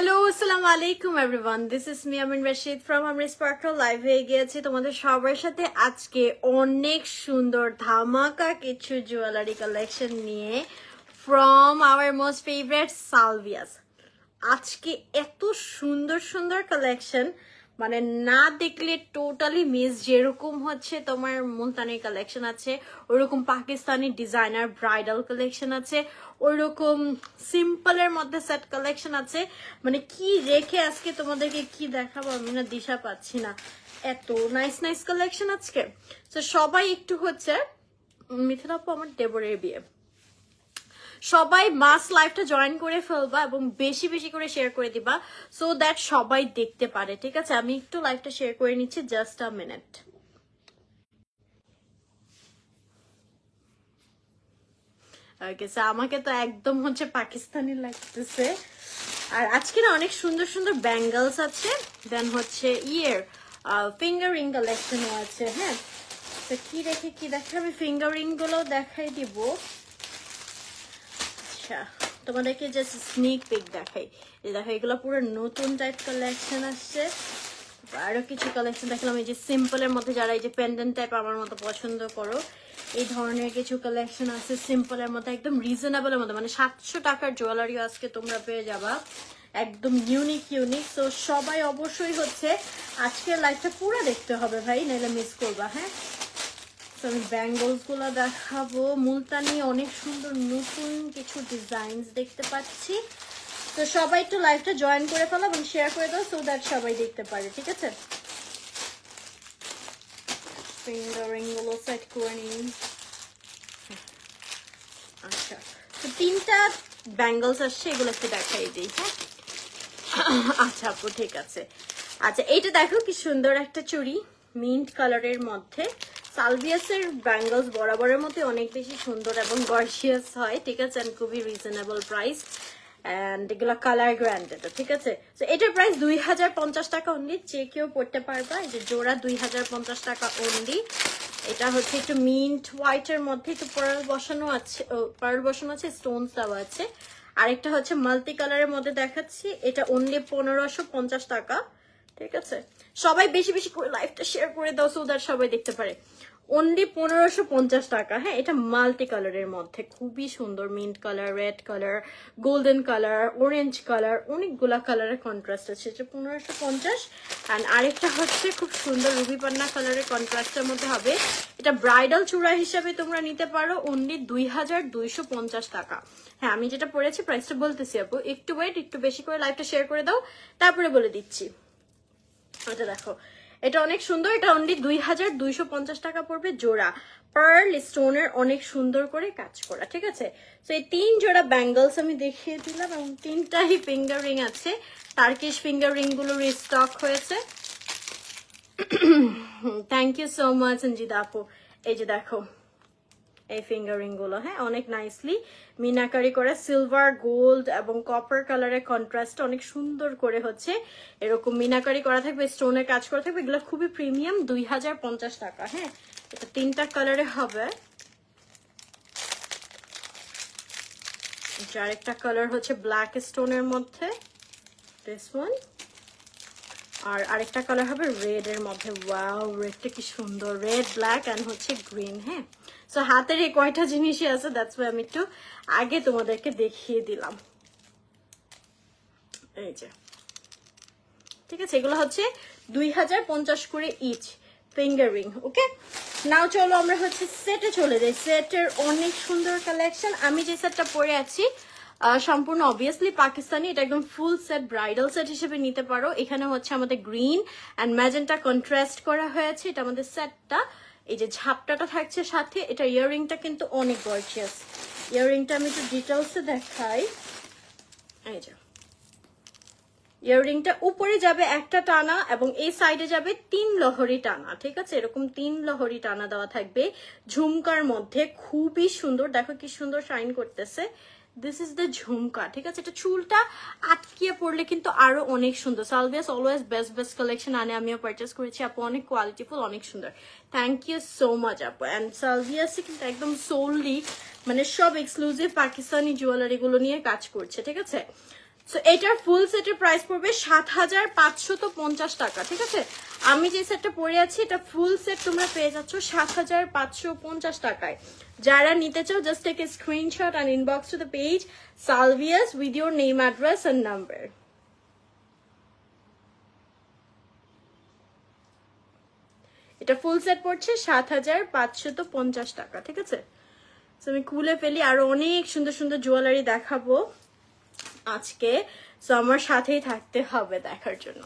Hello আসসালামু আলাইকুম everyone, this is me Amin Rashid from AMRI sparkle. Live হয়ে গিয়েছি তোমাদের সবার সাথে আজকে অনেক সুন্দর ধামাকা কিছু জুয়েলারি কালেকশন নিয়ে ফ্রম আওয়ার মোস্ট ফেভারিট সালভিয়াস। আজকে এত সুন্দর সুন্দর কালেকশন, মানে না দেখলে টোটালি মিস। যেরকম হচ্ছে তোমার মুলতানি কালেকশন আছে, ওরকম পাকিস্তানি ডিজাইনার ব্রাইডাল কালেকশন আছে, ওইরকম সিম্পলের মধ্যে সেট কালেকশন আছে। মানে কি রেখে আজকে তোমাদেরকে কি দেখাবো আমি না দিশা পাচ্ছি না, এত নাইস নাইস কালেকশন আজকে। তো সবাই একটু হচ্ছে মিথিলা আপু আমার দেবরের বিয়ে, সবাই মাস লাইভটা জয়েন করে ফেলবা এবং বেশি বেশি করে শেয়ার করে দিবা সো দ্যাট সবাই দেখতে পারে, ঠিক আছে? আমি একটু লাইভটা শেয়ার করে নিচ্ছি, জাস্ট আ মিনিট। আমাকে তো একদম হচ্ছে পাকিস্তানি লাগতেছে। আর আজকে না অনেক সুন্দর সুন্দর ব্যাঙ্গলস আছে, দেন হচ্ছে ফিঙ্গার রিং কালেকশনও আছে। হ্যাঁ, তো কি রেখে কি দেখে আমি ফিঙ্গার রিং গুলো দেখাই দিব। আচ্ছা, তোমাদেরকে জাস্ট স্নিক পিক দেখাই। দেখো এগুলো পুরো নতুন টাইপ কালেকশন আসছে। আরো কিছু কালেকশন দেখলাম, এই যে সিম্পলের মধ্যে যারা এই যে পেন্ডেন্ট টাইপ আমার মতো পছন্দ করো, এই ধরনের কিছু কালেকশন আছে সিম্পলের মধ্যে, একদম রিজনেবলের মধ্যে, মানে 700 টাকার জুয়েলারিও আজকে তোমরা পেয়ে যাবা, একদম ইউনিক ইউনিক। তো সবাই অবশ্যই হচ্ছে আজকের লাইভটা পুরো দেখতে হবে ভাই, নাহলে মিস করবা। হ্যাঁ, তো আমি ব্যাঙ্গলস গুলো দেখাবো। মুলতানি অনেক সুন্দর নতুন কিছু ডিজাইনস দেখতে পাচ্ছি। তো সবাই একটু লাইভটা জয়েন করে ফেলো এবং শেয়ার করে দাও সো দ্যাট সবাই দেখতে পারে, ঠিক আছে? ফিঙ্গারিং গুলো সেট করে নিন। আচ্ছা, তো 3টা ব্যাঙ্গলস আসছে, এগুলো একটু দেখাই দিই। হ্যাঁ, আচ্ছা আপু ঠিক আছে। আচ্ছা, এইটা দেখো কি সুন্দর একটা চুড়ি মিন্ট কালারের মধ্যে। সালভিয়াসের ব্যাঙ্গলস বরাবরের মতো অনেক বেশি সুন্দর এবং গর্জিয়াস হয়, ঠিক আছে? এন্ড খুবই রিজনেবল প্রাইস, এন্ড এগুলো কালার গ্রান্ডেড, ঠিক আছে? তো এটার প্রাইস 2050 টাকা অনলি, যে কেউ পড়তে পারবা। এই যে জোড়া 2050 টাকা অনলি। এটা হচ্ছে একটু মিন্ট হোয়াইটের মধ্যে, একটু পার্ল বসানো আছে, স্টোনস দেওয়া আছে। আরেকটা হচ্ছে মাল্টি কালারের মধ্যে দেখাচ্ছি, এটা অনলি 1550 টাকা, ঠিক আছে? সবাই বেশি বেশি করে লাইভটা শেয়ার করে দাও সো দ্যাট সবাই দেখতে পারে। অনলি 1550 টাকা। হ্যাঁ, এটা মাল্টি কালারের মধ্যে খুবই সুন্দর, mint colour, red colour, golden colour, orange colour, অনেকগুলা কালারের কন্ট্রাস্ট আছে। এটা 1550। অ্যান্ড আরেকটা হচ্ছে খুব সুন্দর রুবি পান্না কালারের কন্ট্রাস্টের মধ্যে হবে। এটা ব্রাইডাল চূড়া হিসাবে তোমরা নিতে পারো অনলি 2250 টাকা। হ্যাঁ, আমি যেটা পড়েছি প্রাইসটা বলতেছি আপু, একটু ওয়েট, একটু বেশি করে লাইভটা শেয়ার করে দাও, তারপরে বলে দিচ্ছি। এটা দেখো, এটা অনেক সুন্দর, এটা অনলি 2250 টাকা পড়বে জোড়া। পার্ল স্টোনের অনেক সুন্দর করে কাজ করা, ঠিক আছে? তো এই 3 জোড়া ব্যাঙ্গলস আমি দেখিয়ে দিলাম এবং 3টাই ফিঙ্গার রিং আছে। টার্কিশ ফিঙ্গার রিং গুলো রিস্টক হয়েছে। Thank you so much Sanjida আপু। এই যে দেখো এই ফিঙ্গারিং গুলো, হ্যাঁ, অনেক নাইসলি মিনাকারি করে সিলভার, গোল্ড এবং কপার কালারের কন্ট্রাস্ট অনেক সুন্দর করে হচ্ছে এরকম মিনাকারি করা থাকবে, স্টোনের কাজ করা থাকবে। এগুলো খুবই প্রিমিয়াম, 2050 টাকা। হ্যাঁ, এটা 3টা কালারে হবে। আরেকটা কালার হচ্ছে ব্ল্যাক স্টোনের মধ্যে, দিস ওয়ান। আর আরেকটা কালার হবে রেড এর মধ্যে। ওয়াও, রেডটা কি সুন্দর, রেড, ব্ল্যাক এন্ড হচ্ছে গ্রিন। হ্যাঁ, সো হাতের এই কয়টা জিনিসই আছে, দ্যাটস ওয়াই আমি একটু আগে তোমাদেরকে দেখিয়ে দিলাম। এই যে, ঠিক আছে, এগুলো হচ্ছে 2050 করে ইচ ফিঙ্গার রিং। ওকে, নাও চলো আমরা হচ্ছে সেটে চলে যাই। সেটের অনেক সুন্দর কালেকশন। আমি যে সেটটা পরে আছি সম্পূর্ণ অবভিয়াসলি পাকিস্তানি, এটা একদম ফুল সেট ব্রাইডাল সেট হিসেবে নিতে পারো। এখানে হচ্ছে আমাদের গ্রিন অ্যান্ড ম্যাজেন্টা কন্ট্রাস্ট করা হয়েছে, এটা আমাদের সেটটা। এই যে ঝাপটাটা থাকছে সাথে, এটা ইয়াররিংটা কিন্তু অনেক গর্জিয়াস। ইয়াররিংটা আমি একটু ডিটেলসে দেখাই। এই যে ইয়াররিংটা উপরে যাবে একটা টানা এবং এই সাইডে যাবে 3 লহরি টানা, ঠিক আছে? এরকম 3 লহরি টানা দেওয়া থাকবে ঝুমকার মধ্যে, খুবই সুন্দর। দেখো কি সুন্দর শাইন করতেছে। দিস ইজ দ্য ঝুমকা, ঠিক আছে? এটা চুলটা আটকিয়ে পড়লে কিন্তু আরো অনেক সুন্দর। সালভিয়াস অলওয়েজ বেস্ট বেস্ট কালেকশন আনে, আমিও পারচেস করেছি আপু, অনেক কোয়ালিটিফুল, অনেক সুন্দর। থ্যাংক ইউ সো মাচ আপু। অ্যান্ড সালভিয়াস কিন্তু একদম সোললি মানে সব এক্সক্লুসিভ পাকিস্তানি জুয়েলারি গুলো নিয়ে কাজ করছে, ঠিক আছে? সো এটার ফুল সেটের প্রাইস পড়বে ৭৫৫০ টাকা, ঠিক আছে? আমি যে সেটটা পরে আছি এটা ফুল সেট তোমরা পেয়ে যাচ্ছ ৭৫৫০ টাকায়। যারা নিতে চাও just take a screenshot and inbox to the page Salvias with your name, address and number. এটা ফুল সেট পড়ছে ৭৫৫০ টাকা, ঠিক আছে? তো আমি খুলে ফেলি, আরো অনেক সুন্দর সুন্দর জুয়েলারি দেখাবো আজকে, সো আমার সাথেই থাকতে হবে দেখার জন্য।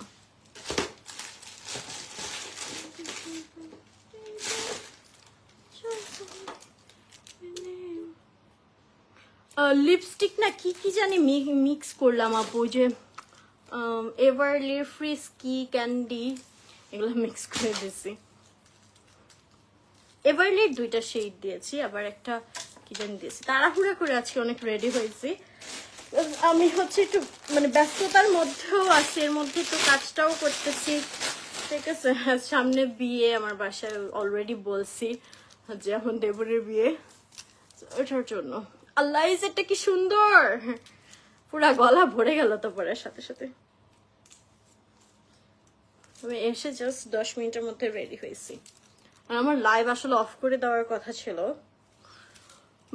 লিপস্টিক না কি কি জানি মিক্স করলাম আপু, যে এভারলি ফ্রিস্কি ক্যান্ডি এগুলো মিক্স করে দিয়েছি। এভারলির 2টা শেড দিয়েছি, আবার একটা কি জানি দিয়েছি। তাড়াহুড়া করে আজকে অনেক রেডি হয়েছি, আমি হচ্ছে একটু মানে ব্যস্ততার মধ্যেও আছি, এর মধ্যে তো কাজটাও করতেছি, ঠিক আছে? সামনে বিয়ে আমার বাসায়, অলরেডি বলছি যে এখন দেবরের বিয়ে, ওটার জন্য। আল্লাহ এই সেটটা কি সুন্দর, পুরা গলা ভরে গেল তো পরার সাথে সাথে। আমি এসে জাস্ট 10 মিনিটের মধ্যে রেডি হয়েছি। আর আমার লাইভ আসলে অফ করে দেওয়ার কথা ছিল,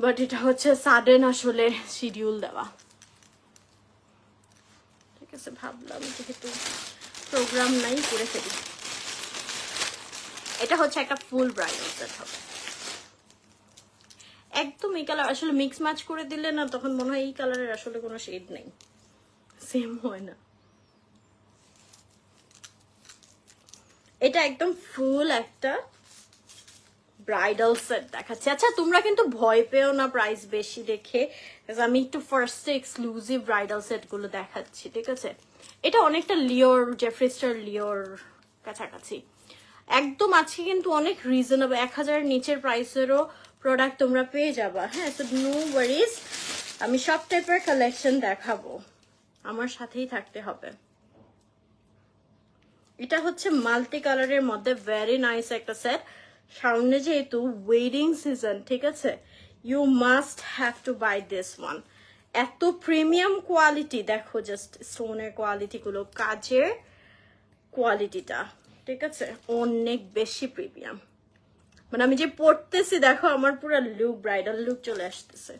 বাট এটা হচ্ছে সাডেন আসলে শিডিউল দেওয়া, ঠিক আছে? ভাবলাম যেহেতু প্রোগ্রাম নাই করে ফেলি। এটা হচ্ছে একটা ফুল ব্রাইডাল সেট হবে, একদম এই কালার। আসলে মিক্স ম্যাচ করে দিলে না তখন মনে হয় এই কালারের আসলে কোনো শেড নেই, সেম হয় না। এটা একদম ফুল একটা ব্রাইডাল সেট দেখাচ্ছি। আচ্ছা তোমরা কিন্তু ভয় পেও না প্রাইস বেশি দেখে, আমি একটু ফার্স্টে এক্সক্লুসিভ ব্রাইডাল সেট গুলো দেখাচ্ছি, ঠিক আছে? এটা অনেকটা লিওর, জেফ্রি স্টার লিওর কাছাকাছি একদম আছে, কিন্তু অনেক রিজনেবল, 1000 নিচের প্রাইসেরও প্রোডাক্ট তোমরা পেয়ে যাবা। হ্যাঁ, সো নো ওয়ারিজ, আমি সব টাইপের কালেকশন দেখাবো, আমার সাথেই থাকতে হবে। এটা হচ্ছে মাল্টি কালারের মধ্যে ভেরি নাইস একটা সেট। সামনে যেহেতু ওয়েডিং সিজন, ঠিক আছে, you must have to buy this one. এত প্রিমিয়াম কোয়ালিটি, দেখো জাস্ট স্টোনের কোয়ালিটি গুলো, কাজের কোয়ালিটিটা, ঠিক আছে, অনেক বেশি প্রিমিয়াম। মানে আমি যে পড়তেছি দেখো আমার পুরো লুক, ব্রাইডাল লুক চলে আসতেছে।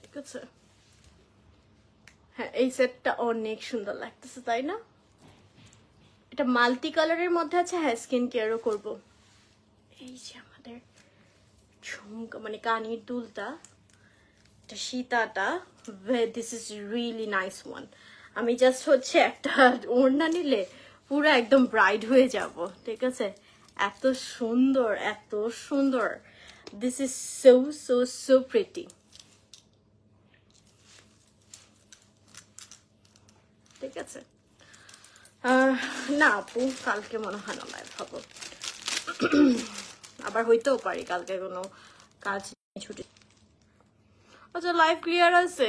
ঠিক আছে, হ্যাঁ এই সেটটা অনেক সুন্দর লাগতেছে, তাই না? এটা মাল্টি কালারের মধ্যে আছে। হ্যাঁ, স্কিন কেয়ারও করবো। এই যে আমাদের ঝুমকা মানে কানের দুলটা, এটা সীতাটা, this is really nice one. আমি জাস্ট হচ্ছে একটা ওড়না নিলে পুরো একদম ব্রাইড হয়ে যাব, ঠিক আছে? এত সুন্দর, এত সুন্দর, this is so so so pretty, ঠিক আছে? না আপু, কালকে মনে হয় না লাইভ হবো, আবার হইতেও পারি কালকে কোনো কাজ ছুটি। আচ্ছা লাইভ ক্লিয়ার আছে,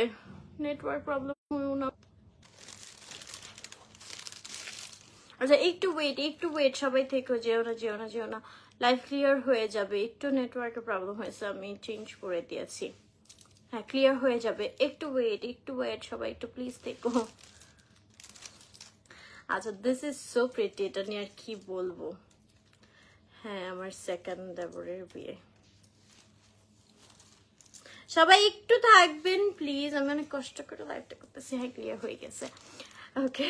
নেটওয়ার্ক প্রবলেম হইও না। আচ্ছা একটু ওয়েট সবাই, থেকে যেও না, লাইভ ক্লিয়ার হয়ে যাবে। একটু নেটওয়ার্কের প্রবলেম হয়েছে, আমি চেঞ্জ করে দিয়েছি। হ্যাঁ ক্লিয়ার হয়ে যাবে, একটু ওয়েট সবাই, একটু প্লিজ থেকো। আচ্ছা দিস ইজ সো প্রিটি, এটা নিয়ে আর কি বলবো। হ্যাঁ আমার সেকেন্ড দেবরের বিয়ে, সবাই একটু থাকবেন প্লিজ, আমি অনেক কষ্ট করে লাইভটা করতেছি। হ্যাঁ ক্লিয়ার হয়ে গেছে, ওকে।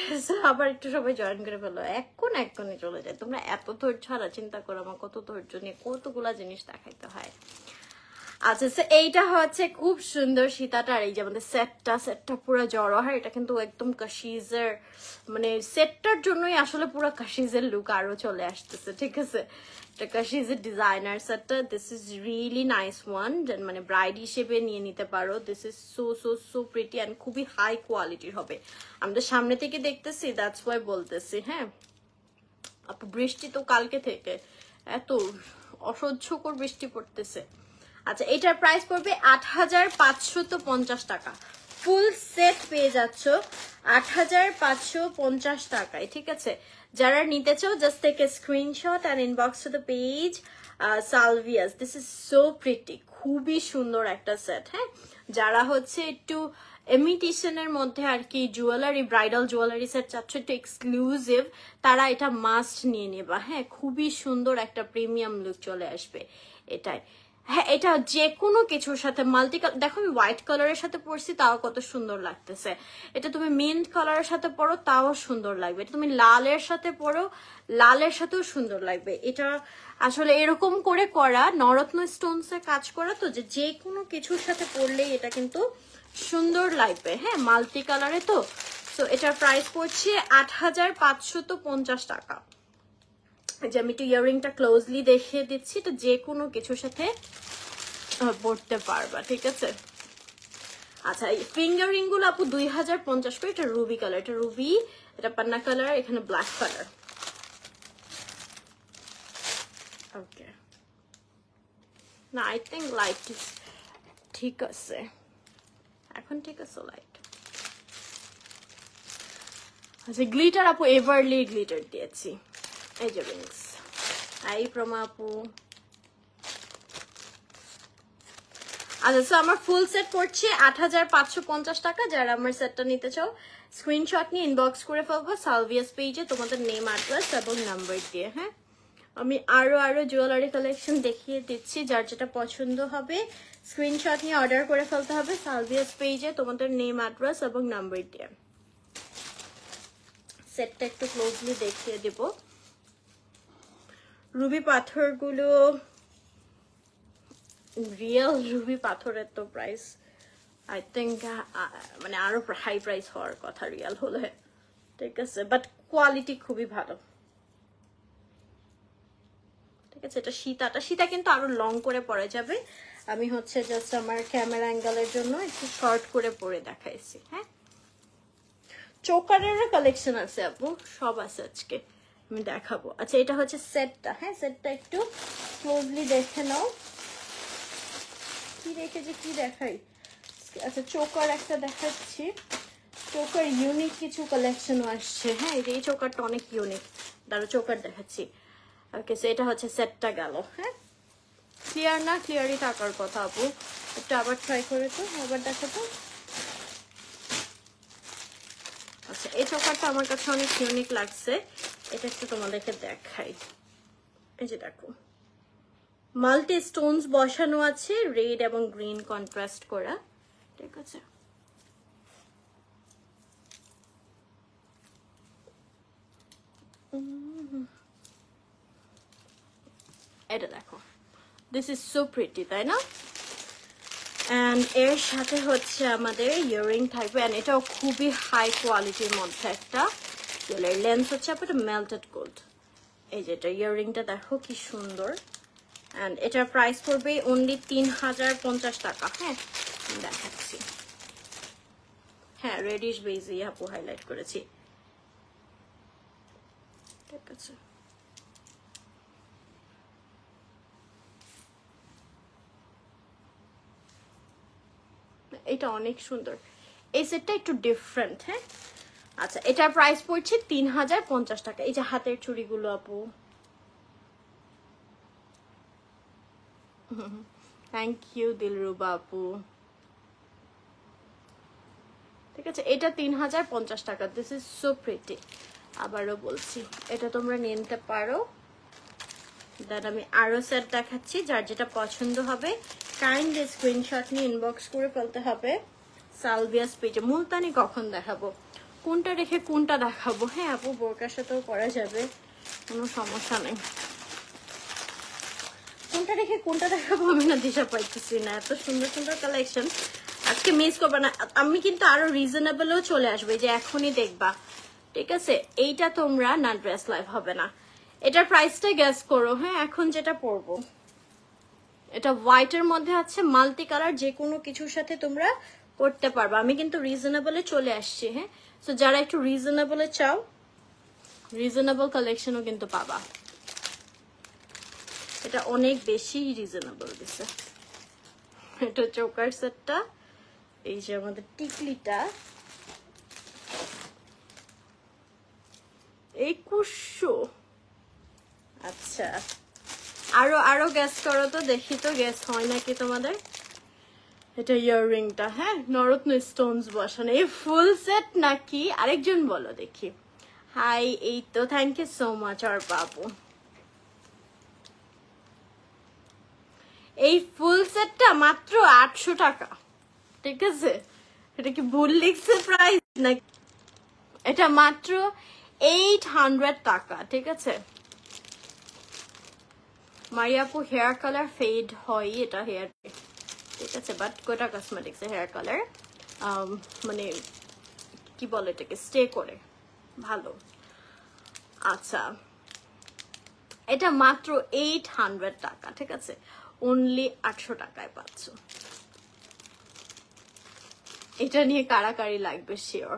আবার একটু সবাই জয়েন করে ফেলো, এক্ষুনি চলে যায়। তোমরা এত ধৈর্য হারা, চিন্তা করো আমার কত ধৈর্য নিয়ে কতগুলা জিনিস দেখাইতে হয়। আচ্ছা এইটা হচ্ছে খুব সুন্দর সীতাটা, আর এই যে আমাদের সেটটা পুরো জড়োহার, এটা কিন্তু একদম কাশিজের, মানে সেটটার জন্যই আসলে পুরো কাশিজের লুক আরো চলে আসতেছে, ঠিক আছে? এটা কাশিজের ডিজাইনার সেটটা, this is really nice one, মানে ব্রাইড হিসেবে নিয়ে নিতে পারো। This is so so so pretty and খুবই হাই কোয়ালিটির হবে। আমাদের সামনে থেকে দেখতেছি, দ্যাটস ওয়াই বলতেছি। হ্যাঁ আপু, বৃষ্টি তো কালকে থেকে এত অসহ্যকর বৃষ্টি পড়তেছে। আচ্ছা এটার প্রাইস পড়বে 8550 টাকা, ফুল সেট পেয়ে যাচ্ছ 8550 টাকায়, ঠিক আছে? যারা নিতে চাও just take a screenshot and inbox to the page. Salvias, this is so pretty, খুবই সুন্দর একটা সেট। হ্যাঁ, যারা হচ্ছে একটু ইমিটেশনের মধ্যে আর কি জুয়েলারি, ব্রাইডাল জুয়েলারি সেট চাচ্ছ একটু এক্সক্লুসিভ, তারা এটা মাস্ট নিয়ে নেবা। হ্যাঁ, খুবই সুন্দর একটা প্রিমিয়াম লুক চলে আসবে এটাই। হ্যাঁ, এটা যে কোনো কিছুর সাথে মাল্টি কালার, দেখো আমি হোয়াইট কালারের সাথে পরছি তাও কত সুন্দর লাগতেছে। এটা তুমি মিন্ট কালারের সাথে পরো তাও সুন্দর লাগবে। এটা তুমি লালের সাথে পরো, লালের সাথেও সুন্দর লাগবে। এটা আসলে এরকম করে করা, নরত্ন স্টোনস এর কাজ করা, তো যে কোনো কিছুর সাথে পরলেই এটা কিন্তু সুন্দর লাগবে। হ্যাঁ, মাল্টি কালারে তো। তো এটার প্রাইস পড়ছে ৮৫৫০ টাকা। যে আমি একটু ইয়াররিংটা ক্লোজলি দেখিয়ে দিচ্ছি, এটা যে কোনো কিছুর সাথে পরতে পারবা, ঠিক আছে। আচ্ছা, এই ফিঙ্গার রিং গুলো আপু ২০৫০ করে। এটা রুবি কালার, এটা রুবি, এটা পান্না কালার, এখানে ব্ল্যাক কালার। ওকে, না আই থিঙ্ক লাইট ঠিক আছে এখন, ঠিক আছে লাইট। আচ্ছা, গ্লিটার আপু এভারলি গ্লিটার দিয়েছি, এই যে রিংস। এই প্রমা আপু। আচ্ছা, সো আমার ফুল সেট পড়ছে ৮৫৫০ টাকা। যারা আমার সেটটা নিতে চাও স্ক্রিনশট নিয়ে ইনবক্স করে ফেলবো সালভিয়াস পেজে তোমাদের নেম, অ্যাড্রেস এবং নাম্বার দিয়ে। হ্যাঁ, আমি আরো জুয়েলারি কালেকশন দেখিয়ে দিচ্ছি, যার যেটা পছন্দ হবে স্ক্রিনশট নিয়ে অর্ডার করে ফেলতে হবে সালভিয়াস পেজে তোমাদের নেম, অ্যাড্রেস এবং নাম্বার দিয়ে। সেটটা একটু ক্লোজলি দেখিয়ে দেব। রুবি পাথরগুলো রিয়েল রুবি পাথরের তো প্রাইস আই থিঙ্ক মানে আরো হাই প্রাইস হওয়ার কথা রিয়েল হলে, ঠিক আছে, বাট কোয়ালিটি খুবই ভালো, ঠিক আছে। এটা সীতা কিন্তু আরো লং করে পরা যাবে। আমি হচ্ছে জাস্ট আমার ক্যামেরা অ্যাঙ্গেলের জন্য একটু শর্ট করে পরে দেখাইছি। হ্যাঁ, চোকারের কালেকশন আছে আপু, সব আছে আজকে আমি দেখাবো। আচ্ছা, এটা হচ্ছে সেটটা। হ্যাঁ, সেটটা একটু ক্লোজলি দেখে নাও। কি রেখেছে, কি দেখাই? আচ্ছা, চোকার একটা দেখাচ্ছি। চোকার ইউনিক কিছু কালেকশনও আসছে। হ্যাঁ, এই চোকারটা অনেক ইউনিক, দাঁড়ো চোকার দেখাচ্ছি। ওকে, সো এটা হচ্ছে সেটটা গেল। হ্যাঁ, ক্লিয়ার না? ক্লিয়ারই থাকার কথা আপু। একটু আবার ট্রাই করে তো, আবার দেখো তো। আচ্ছা, এই চোকারটা আমার কাছে অনেক ইউনিক লাগছে, এটা একটু তোমাদেরকে দেখাই। এই যে দেখো, মাল্টি স্টোনস বসানো আছে, রেড এবং গ্রিন কন্ট্রাস্ট করা, ঠিক আছে। এটা দেখো, দিস ইজ সো প্রিটি, তাই না? অ্যান্ড এর সাথে হচ্ছে আমাদের ইয়াররিং থাকবে, অ্যান্ড এটাও খুবই হাই কোয়ালিটির মধ্যে একটা জুয়েলারি। লেন্স হচ্ছে আপনার মেল্টেড গোল্ড। এই যে এটা ইয়াররিংটা দেখো কি সুন্দর, অ্যান্ড এটার প্রাইস পড়বে অনলি ৩০৫০ টাকা। হ্যাঁ, দেখাচ্ছি। হ্যাঁ, রেডিশ বেজি আপু হাইলাইট করেছি, ঠিক আছে। এটা অনেক সুন্দর, এই সেটটা একটু ডিফারেন্ট। হ্যাঁ, আচ্ছা, এটার প্রাইস পড়ছে ৩০৫০ টাকা। এই যে হাতের চুড়িগুলো আপু, থ্যাংক ইউ দিলরুবা আপু, ঠিক আছে। এটা ৩০৫০ টাকা। This is so pretty. আবারও বলছি, এটা তোমরা নিতে পারো। দেন আমি আরো সেট দেখাচ্ছি, যার যেটা পছন্দ হবে কাইন্ডলি স্ক্রিনশট নিয়ে ইনবক্স করে ফেলতে হবে সালভিয়াস পেজে। মুলতানি কখন দেখাবো, কোনটা রেখে কোনটা দেখাবো? হ্যাঁ আপু, বোরকার সাথেও করা যাবে, কোনো সমস্যা নেই। কোনটা রেখে কোনটা দেখাবো আমি না দিশা পাইতেছি না, এত সুন্দর সুন্দর কালেকশন আজকে মিস করবে না। আমি কিন্তু আরো রিজনেবলও চলে আসবে, যে এখনই দেখবা, ঠিক আছে। এইটা তোমরা না ড্রেস লাইভ হবে না। এটার প্রাইসটা গ্যাস করো। হ্যাঁ, এখন যেটা পরবো এটা হোয়াইটের মধ্যে আছে, মাল্টি কালার, যে কোনো কিছুর সাথে তোমরা পরতে পারবা। আমি কিন্তু রিজনেবলে চলে আসছি। হ্যাঁ, তো যারা একটু রিজনেবলে চাও, রিজনেবল কালেকশনও কিন্তু পাবা। এটা অনেক বেশি রিজনেবল দিছে। এটা চোকার সেটটা, এই যে আমাদের টিকলিটা, 2100। আচ্ছা, আরো গ্যাস করো তো, দেখি তো গ্যাস হয় নাকি তোমাদের। এটা ইয়াররিংটা, হ্যাঁ, নরত্ন স্টোনস বসানো। এই ফুল সেট নাকি? আরেকজন বলো দেখি। হাই, এই তো, থ্যাংক ইউ সো মাচ আর বাবু। এই ফুল সেটটা মাত্র 800 টাকা, ঠিক আছে? এটা কি ভুল লিখছে প্রাইস নাকি? এটা মাত্র 800 টাকা, ঠিক আছে? মারিয়াপু, হেয়ার কালার ফেড হয় এটা হেয়ার, ঠিক আছে, but Kota cosmetics hair colour মানে কি বলে এটাকে, স্টে করে ভালো। আচ্ছা, এটা মাত্র 800 টাকা, ঠিক আছে? অনলি 800 টাকায় পাচ্ছ। এটা নিয়ে কারাকারি লাগবে শিওর।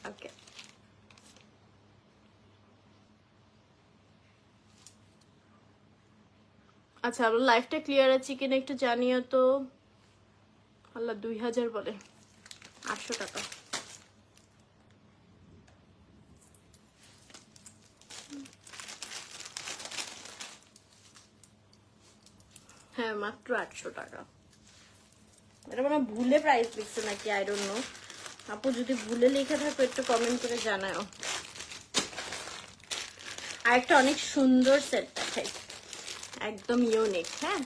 ওকে, আচ্ছা, আমার লাইফটা ক্লিয়ার আছে কিনা একটু জানিও তো। আল্লাহ, 2000 বলে, 800 টাকা। হ্যাঁ, মাত্র 800 টাকা। এটা মানে ভুলে প্রাইস লিখছে নাকি, আই ডোন্ট নো। আপু যদি ভুলে লিখে থাকো একটু কমেন্ট করে জানাও। আর একটা অনেক সুন্দর সেট দেখাই, একদম ইউনিক। হ্যাঁ,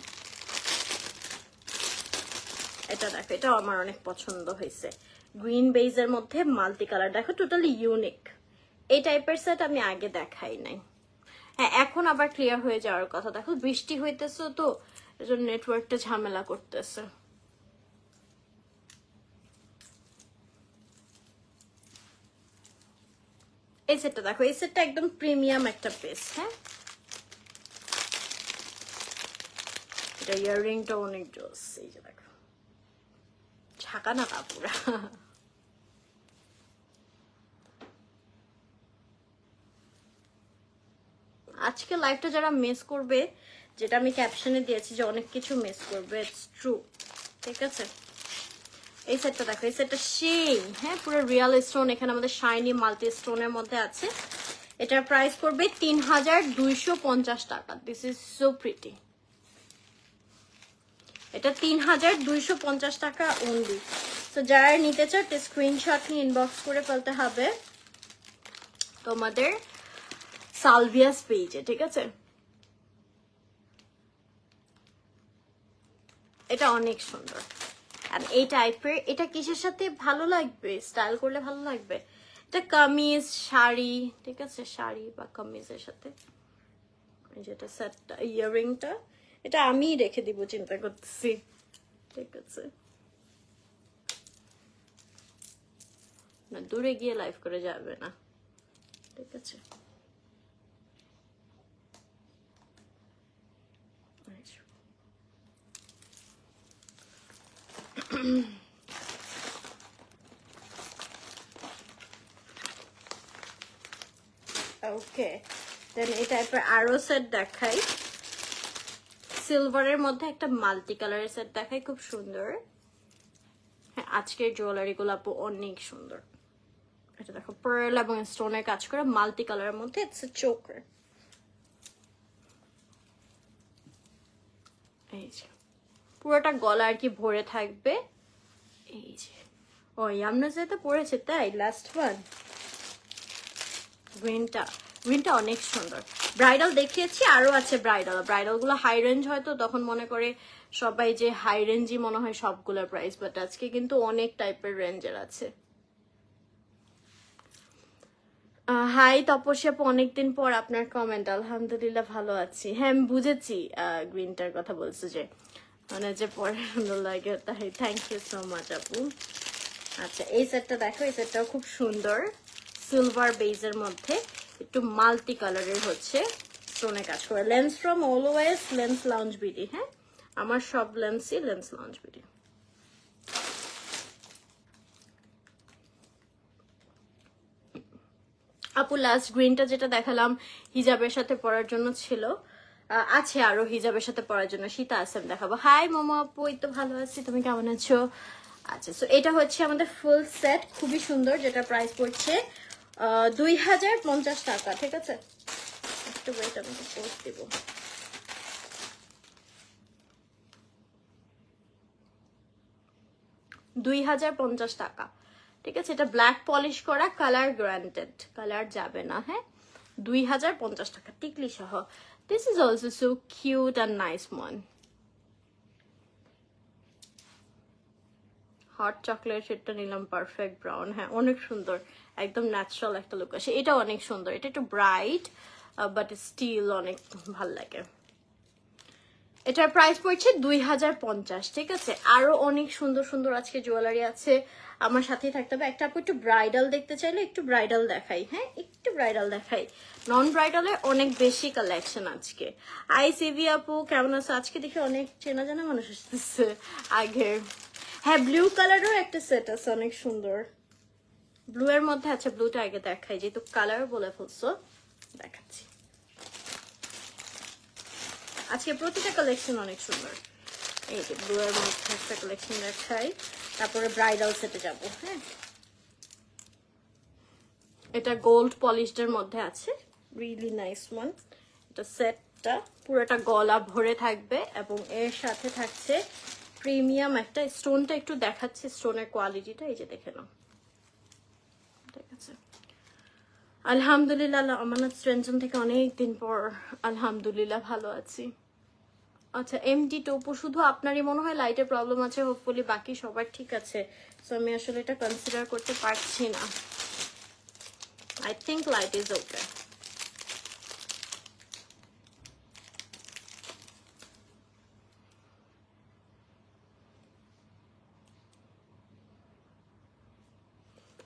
এটা দেখো, এটা আমার অনেক পছন্দ হয়েছে। গ্রিন বেজের মধ্যে মাল্টি কালার, দেখো টোটালি ইউনিক। এই টাইপের সেট আমি আগে দেখাই নাই। হ্যাঁ, এখন আবার ক্লিয়ার হয়ে যাওয়ার কথা। দেখো বৃষ্টি হইতেছে তো, এজন্য নেটওয়ার্কটা ঝামেলা করতেছে। এই সেটটা দেখো, এই সেটটা একদম প্রিমিয়াম একটা পিস। হ্যাঁ, এটা ইয়াররিংটা অনেক জোস। এই যে দেখো, ঝাঁকা না কাপুরা। আজকে লাইভটা যারা মিস করবে, যেটা আমি ক্যাপশনে দিয়েছি যে অনেক কিছু মিস করবে, ইটস ট্রু, ঠিক আছে? এই সেটটা দেখো, এই সেটটা সেই, হ্যাঁ, পুরো রিয়েল স্টোন, এখানে আমাদের শাইনি মাল্টি স্টোনের মধ্যে আছে। এটার প্রাইস করবে 3250 টাকা। This is so pretty. এটা 3250 টাকা অনলি। তো যারা নিতে চাও স্ক্রিনশট নিয়ে ইনবক্স করে ফেলতে হবে তোমাদের সালভিয়াস পেজে, ঠিক আছে? এটা অনেক সুন্দর। আর এই টাইপের, এটা কিসের সাথে ভালো লাগবে, স্টাইল করলে ভালো লাগবে? এটা কামিজ, শাড়ি, ঠিক আছে, শাড়ি বা কামিজের সাথে। যেটা সেটটা, ইয়াররিংটা, এটা আমি রেখে দিব চিন্তা করতেছি, ঠিক আছে? না, দূরে গিয়ে লাইভ করে যাবে না, ঠিক আছে? ওকে, দেন এই টাইপের আরো সেট দেখাই। সিলভারের মধ্যে একটা মাল্টি কালারের সেট দেখাই, খুব সুন্দর। হ্যাঁ, আজকের জুয়েলারি গুলো আপু অনেক সুন্দর। এটা দেখো, পার্ল এবং স্টোনের কাজ করে মাল্টি কালারের মধ্যে, ইটস এ চোকার। এই যে পুরোটা গলা আর কি ভরে থাকবে। এই যে, ও আমরা যেটা পরেছে তাই লাস্ট ওয়ান, গ্রিনটা অনেক সুন্দর। ব্রাইডাল দেখিয়েছি, আরো আছে ব্রাইডাল। ব্রাইডাল গুলো হাই রেঞ্জ হয় তো, তখন মনে করে সবাই যে হাই রেঞ্জই মনে হয় সবগুলোর প্রাইস, বাট আজকে কিন্তু অনেক টাইপের রেঞ্জের আছে। হাই তপস্যা আপু, অনেকদিন পর আপনার কমেন্ট। আলহামদুলিল্লাহ ভালো আছি। হ্যাঁ, আমি বুঝেছি গ্রিনটার কথা বলছো, যে মানে যে পরে সুন্দর লাগে তাই। থ্যাংক ইউ সো মাচ আপু। আচ্ছা, এই সেটটা দেখো, এই সেটটাও খুব সুন্দর, সিলভার বেজের মধ্যে একটু মাল্টি কালারের হচ্ছে স্টোনে কাজ করে। Lens from always lens lounge BD. হ্যাঁ, আমার সব লেন্সই লেন্স লাউঞ্জ বিডি। আপু লাস্ট গ্রিনটা যেটা দেখালাম হিজাবের সাথে পরার জন্য ছিল, আছে আরো হিজাবের সাথে পরার জন্য। সীতা আসেম দেখাবো। হাই মোমো আপু, এই তো ভালো আছি, তুমি কেমন আছো? আচ্ছা, সো এটা হচ্ছে আমাদের ফুল সেট, খুবই সুন্দর, যেটা প্রাইস পড়ছে 2050 টাকা, ঠিক আছে? একটু ওয়েট, আমি পোস্ট দিব। $2050 টাকা, ঠিক আছে? এটা ব্ল্যাক পলিশ করা, কালার গ্যারান্টেড, কালার যাবে না, হ্যাঁ? 2050 টাকা টিকলি সহ। This is also so cute and nice one. Hot chocolate শেডটা নিলাম, পারফেক্ট ব্রাউন, হ্যাঁ অনেক সুন্দর, একদম ন্যাচারাল একটা লুক আসে। এটা অনেক সুন্দর, এটা একটু ব্রাইট বাট স্টিল অনেক ভাল লাগে। এটার প্রাইস পড়ছে 2050, ঠিক আছে? আরো অনেক সুন্দর সুন্দর আজকে জুয়েলারি আছে, আমার সাথেই থাকতে হবে। একটা আপু একটু ব্রাইডাল দেখতে চাইলে একটু ব্রাইডাল দেখাই, হ্যাঁ একটু ব্রাইডাল দেখাই। নন ব্রাইডালের অনেক বেশি কালেকশন আজকে। সিভি আপু কেমন আছে? আজকে দেখি অনেক চেনা জানা মানুষ আসতেছে আগের। হ্যাঁ ব্লু কালারেরও একটা সেট আছে, অনেক সুন্দর ব্লু এর মধ্যে। আচ্ছা ব্লুটা আগে দেখাই, যেহেতু কালার বলে ফেলছো দেখাচ্ছি। আজকে প্রতিটা কালেকশন অনেক সুন্দর। এই যে ব্লু এর মধ্যে একটা কালেকশন দেখাই, তারপরে ব্রাইডাল সেটে যাব। হ্যাঁ এটা গোল্ড পলিশডের মধ্যে আছে, রিয়েলি নাইস ওয়ান। এটা সেটটা পুরোটা গলা ভরে থাকবে এবং এর সাথে থাকছে প্রিমিয়াম একটা স্টোনটা একটু দেখাচ্ছে, স্টোনের কোয়ালিটিটা এই যে দেখে নাও, ঠিক আছে? আলহামদুলিল্লাহ, আমানত স্ট্রেনজন থেকে অনেক দিন পর আলহামদুলিল্লাহ ভালো আছি। আচ্ছা এমডি টোপো, শুধু আপনারই মনে হয় লাইটের প্রবলেম আছে, হোপফুলি বাকি সবার ঠিক আছে। সো আমি আসলে এটা কনসিডার করতে পারছি না। I think light is okay.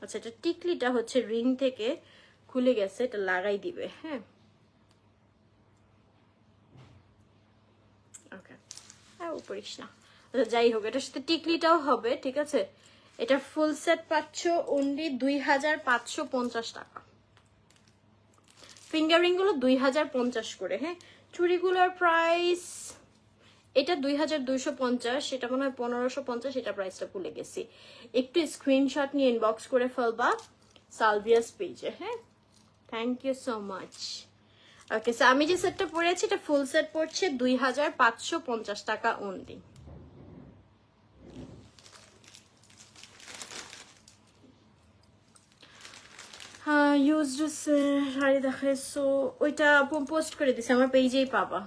আচ্ছা এটা টিকলিটা হচ্ছে রিং থেকে খুলে গেছে, এটা লাগাই দিবে, হ্যাঁ ওকে। হ্যাঁ উপরিস না, আচ্ছা যাই হোক এটার সাথে টিকলিটাও হবে, ঠিক আছে? এটা ফুল সেট পাচ্ছ অনলি 2550 টাকা। ফিঙ্গারিং গুলো 2050 করে, হ্যাঁ। চুড়িগুলোর প্রাইস এটা 2250, সেটা মনে হয় 1550, এটা প্রাইসটা ভুলে গেছি। একটু স্ক্রিনশট নিয়ে ইনবক্স করে ফেলবা সালভিয়াস পেজে, হ্যাঁ। Thank you so much. Okay so আমি যে সেটটা পরেছি এটা ফুল সেট পড়ছে 2550 টাকা অনলি। হ্যাঁ ইউজড শাড়ি দেখাইছো, ওইটা পোস্ট করে দিছে আমার পেজেই পাবা,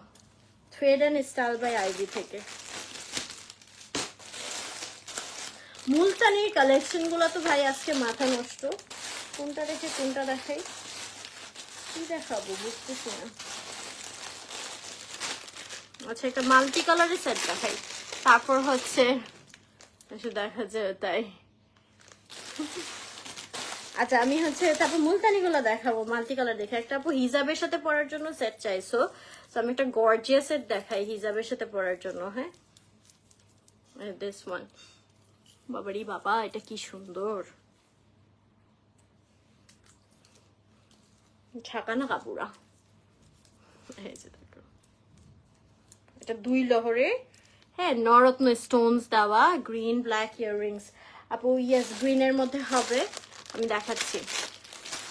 thread and style by Ivy থেকে। মুলতানির কালেকশন গুলো তো ভাই আজকে মাথা নষ্ট, কোনটা রেখে কোনটা দেখাই, কি দেখাবো বুঝতেছি না। আচ্ছা একটা মাল্টি কালারের সেট দেখাই, তারপর হচ্ছে দেখা যায় তাই। আচ্ছা আমি হচ্ছে তারপর মুলতানি গুলো দেখাবো মাল্টি কালার দেখে। একটা আপু হিজাবের সাথে পরার জন্য সেট চাইছো, তো আমি একটা গর্জিয়াস সেট দেখাই হিজাবের সাথে পরার জন্য, হ্যাঁ দিস ওয়ান। বাবারি বাবা এটা কি সুন্দর, ঝাঁকানা কাপুরা। এটা 2 লহরে, হ্যাঁ নরত্ন স্টোনস দেওয়া, গ্রিন ব্ল্যাক ইয়াররিংস। আপু ইয়েস গ্রিনের মধ্যে হবে, আমি দেখাচ্ছি।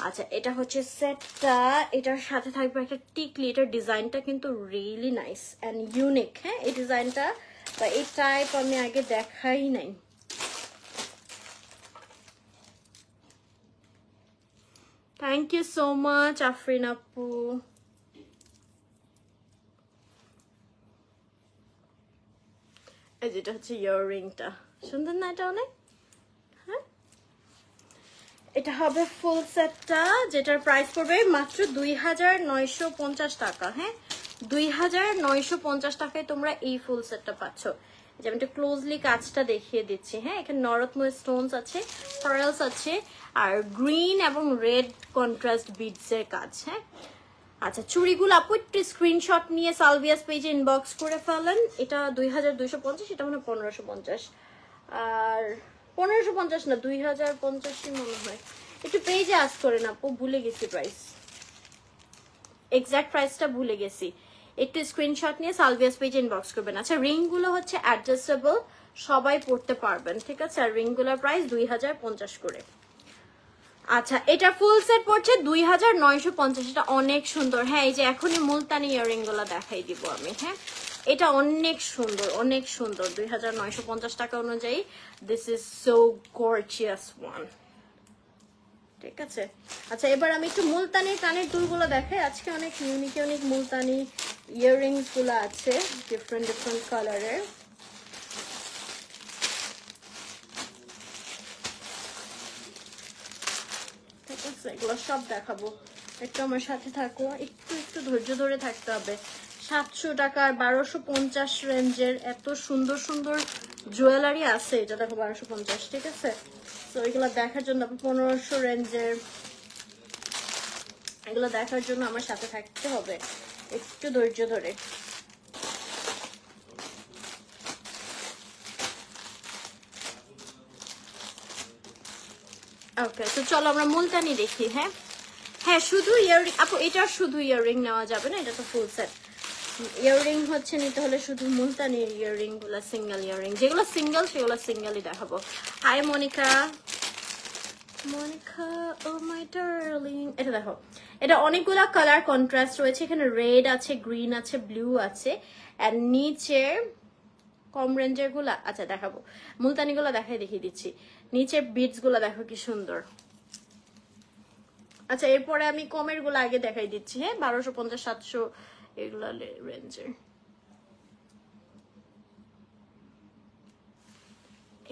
আচ্ছা এটা হচ্ছে সেটটা, এটার সাথে থাকবে একটা টিকলি। এটার ডিজাইনটা কিন্তু রিয়েলি নাইস অ্যান্ড ইউনিক, হ্যাঁ এই ডিজাইনটা বা এই টাইপ আমি আগে দেখাই নাই। Thank you so much Afrin আপু। এই যেটা হচ্ছে ইয়াররিংটা, সুন্দর না এটা অনেক, হ্যাঁ এটা হবে ফুল সেটটা, যেটার প্রাইস পড়বে মাত্র 2950 টাকা, হ্যাঁ 2950 টাকায় তোমরা এই ফুল সেটটা পাচ্ছ। যে আমি একটু ক্লোজলি কাজটা দেখিয়ে দিচ্ছি, হ্যাঁ এখানে নরত্ন স্টোনস আছে, পার্লস আছে, আর গ্রিন এবং রেড কন্ট্রাস্ট বিডস এর কাজ, হ্যাঁ। আচ্ছা চুড়িগুলো আপু একটু স্ক্রিনশট নিয়ে সালভিয়াস পেজে ইনবক্স করে ফেলেন। এটা 2250, এটা মনে হয় 1550, আর 1550 না 2050 মনে হয়। একটু পেজে আস করে না আপু, ভুলে গেছি প্রাইস, এক্সাক্ট প্রাইসটা ভুলে গেছি। একটু স্ক্রিনশট নিয়ে সালভিয়াস পেজে ইনবক্স করবেন। আচ্ছা রিং গুলো হচ্ছে অ্যাডজাস্টেবল, সবাই পড়তে পারবেন, ঠিক আছে? আর রিং গুলোর প্রাইস 2050 করে। আচ্ছা এটা ফুল সেট পড়ছে 2950, এটা অনেক সুন্দর। হ্যাঁ এই যে এখনই মুলতানি ইয়ারিং গুলো দেখাই দিব আমি। হ্যাঁ এটা অনেক সুন্দর, অনেক সুন্দর। 2950 টাকা অনুযায়ী this is so gorgeous one. ঠিক আছে। আচ্ছা এবার আমি একটু মুলতানির কানের দুলগুলো দেখাই। আজকে অনেক ইউনিক ইউনিক মুলতানি ইয়াররিংস গুলো আছে ডিফারেন্ট ডিফারেন্ট কালারের। ঠিক আছে এগুলো সব দেখাবো, একটু আমার সাথে থাকো, একটু একটু ধৈর্য ধরে থাকতে হবে। 700 টাকার 1250 রেঞ্জের এত সুন্দর সুন্দর জুয়েলারি আছে। এটা দেখো 1250, ঠিক আছে। তো এগুলো দেখার জন্য 1500 রেঞ্জের, এগুলো দেখার জন্য আমার সাথে থাকতে হবে একটু ধৈর্য ধরে। ওকে তো চলো আমরা মুলতানি দেখি। হ্যাঁ হ্যাঁ শুধু ইয়াররিং আপু, এটা শুধু ইয়াররিং নেওয়া যাবে না, এটা তো ফুল সেট। ইয়াররিং হচ্ছে নিতে হলে শুধু মুলতানির ইয়াররিং গুলা, সিঙ্গেল ইয়াররিং যেগুলো সিঙ্গেল সেগুলো সিঙ্গেলই দেখাবো। Hi Monica, Monica oh my darling. এটা দেখো, এটা অনেকগুলা কালার কন্ট্রাস্ট রয়েছে, এখানে রেড আছে, গ্রিন আছে, ব্লু আছে, আর নিচের কম রেঞ্জের গুলা আচ্ছা দেখাবো, মুলতানি গুলা দেখিয়ে দিচ্ছি। নিচের বিটস গুলা দেখো কি সুন্দর। আচ্ছা এরপরে আমি কমের গুলো আগে দেখাই দিচ্ছি। হ্যাঁ 1250 700 এগুলা রেঞ্জের।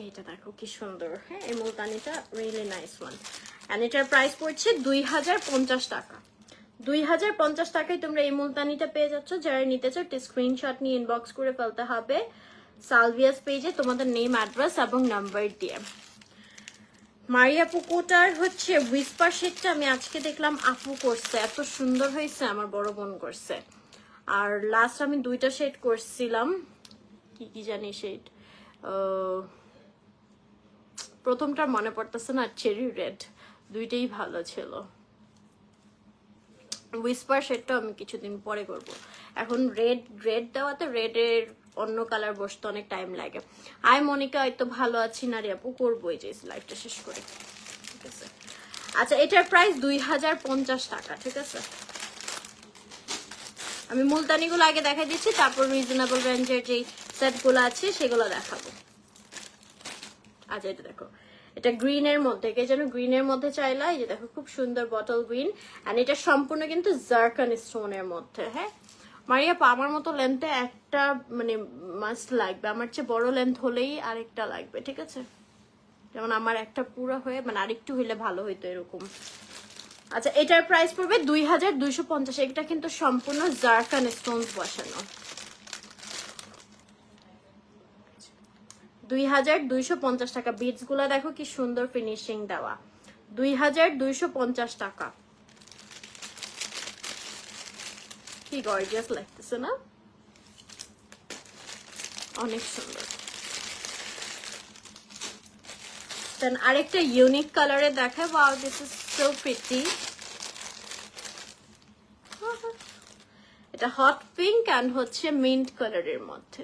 এইটা দেখো কি সুন্দর। হ্যাঁ এই মুলতানিটা রিয়েলি নাইস ওয়ান, এন্ড এটার প্রাইস পড়ছে 2050 টাকা। 2050 টাকায় তোমরা এই মুলতানিটা পেয়ে যাচ্ছ। যারা নিতে চাও স্ক্রিনশট নিয়ে ইনবক্স করে ফেলতে হবে সালভিয়াস পেজে তোমাদের নেম, অ্যাড্রেস এবং নাম্বার দিয়ে। মারিয়া পুকুটার হচ্ছে উইসপার শেডটা আমি আজকে দেখলাম আপু করছে, এত সুন্দর হয়েছে, আমার বড় বোন করছে। আর লাস্ট আমি দুইটা শেড করছিলাম, কি কি জানি শেড, প্রথমটা মনে পড়তেছে না, চেরি রেড, দুইটাই ভালো ছিল। উইসপার শেডটা আমি কিছুদিন পরে করব, এখন রেড দেওয়াতে রেডের অন্য কালার বসতে অনেক টাইম লাগে। আই মনিকা এই তো ভালো আছি না রে আপু, করবো এই যে লাইভটা শেষ করে। ঠিক আছে আচ্ছা এটার প্রাইস 2050 টাকা। ঠিক আছে আমি মুলতানি গুলো আগে দেখাই দিচ্ছি, তারপর রিজনেবল রেঞ্জের যে সেট গুলো আছে সেগুলো দেখাবো। আচ্ছা এটা দেখো, এটা গ্রিনের মধ্যে, কে যেন গ্রিনের মধ্যে চাইলা, এই যে দেখো খুব সুন্দর বটল গ্রিন, এন্ড এটা সম্পূর্ণ কিন্তু জারকান স্টোনের মধ্যে। হ্যাঁ মারিয়া আমার মতো লেন্থে একটা মানে মাস্ট লাগবে, আমার চেয়ে বড় লেন্থ হলেই আরেকটা লাগবে। ঠিক আছে যেমন আমার একটা পুরো হয়ে মানে আরেকটু হইলে ভালো হইতো এরকম। আচ্ছা এটার প্রাইস পড়বে 2250, এটা কিন্তু সম্পূর্ণ জারকান স্টোনস বসানো। 2250 টাকা। বিটস গুলা দেখো কি সুন্দর ফিনিশিং দেওয়া, 2250 টাকা। কি গর্জিয়াস লাগতেছে না, অনেক সুন্দর। দেন আরেকটা ইউনিক কালারে দেখায়, wow this is so pretty. এটা হট পিঙ্ক এন্ড হচ্ছে মিন্ট কালারের মধ্যে,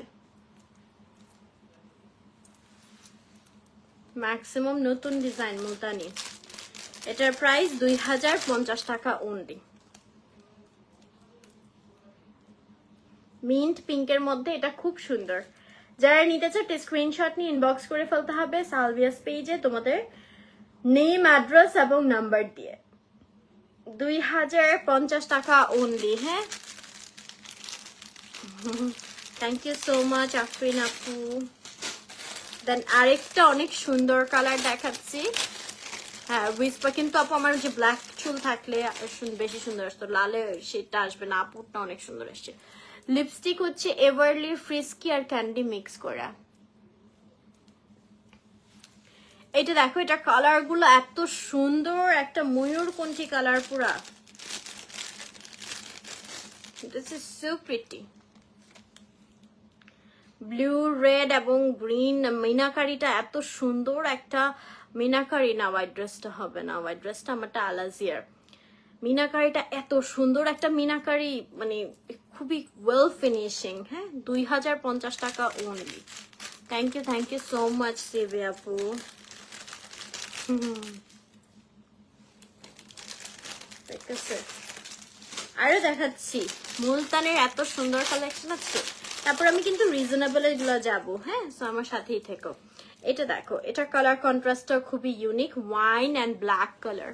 ম্যাক্সিমাম নতুন ডিজাইন মুলতানি। এটার প্রাইস 2050 টাকা অনলি। মিন্ট পিঙ্কের মধ্যে এটা খুব সুন্দর। যারা নিতে চাও স্ক্রিনশট নিয়ে ইনবক্স করে ফেলতে হবে সালভিয়াস পেজে তোমাদের নেম, অ্যাড্রেস এবং নাম্বার দিয়ে। 2050 টাকা অনলি। হ্যাঁ thank you so much Afrin আপু। দেন আরেকটা অনেক সুন্দর কালার দেখাচ্ছি। হ্যাঁ উইসপা কিন্তু আপু আমার যে ব্ল্যাক চুল থাকলে বেশি সুন্দর আসতো, লালে সেটা আসবে না। আপুরটা অনেক সুন্দর আসছে। লিপস্টিক হচ্ছে এভারলি ফ্রিস্কি আর ক্যান্ডি মিক্স করা। এটা দেখো, এটা কালার গুলো এত সুন্দর, একটা ময়ূরকণ্ঠী কালার পুরা। This is so pretty. Blue, red এবং গ্রিন মিনাকারিটা এত সুন্দর একটা মিনাকারি। না হোয়াইট ড্রেসটা হবে না, হোয়াইট ড্রেসটা আমারটা আলাজিয়ার। মিনাকারিটা এত সুন্দর একটা মিনাকারি, মানে খুবই ওয়েল ফিনিশিং। হ্যাঁ 2050 টাকা only. Thank you so much সেভি আপু। ঠিক আছে, আরো দেখাচ্ছি মুলতানের এত সুন্দর কালেকশন আছে। তারপর আমি কিন্তু রিজনেবল এগুলো যাবো, হ্যাঁ, সো আমার সাথেই থেকো। এটা দেখো, এটা কালার কন্ট্রাস্টটা খুবই unique, wine and black colour.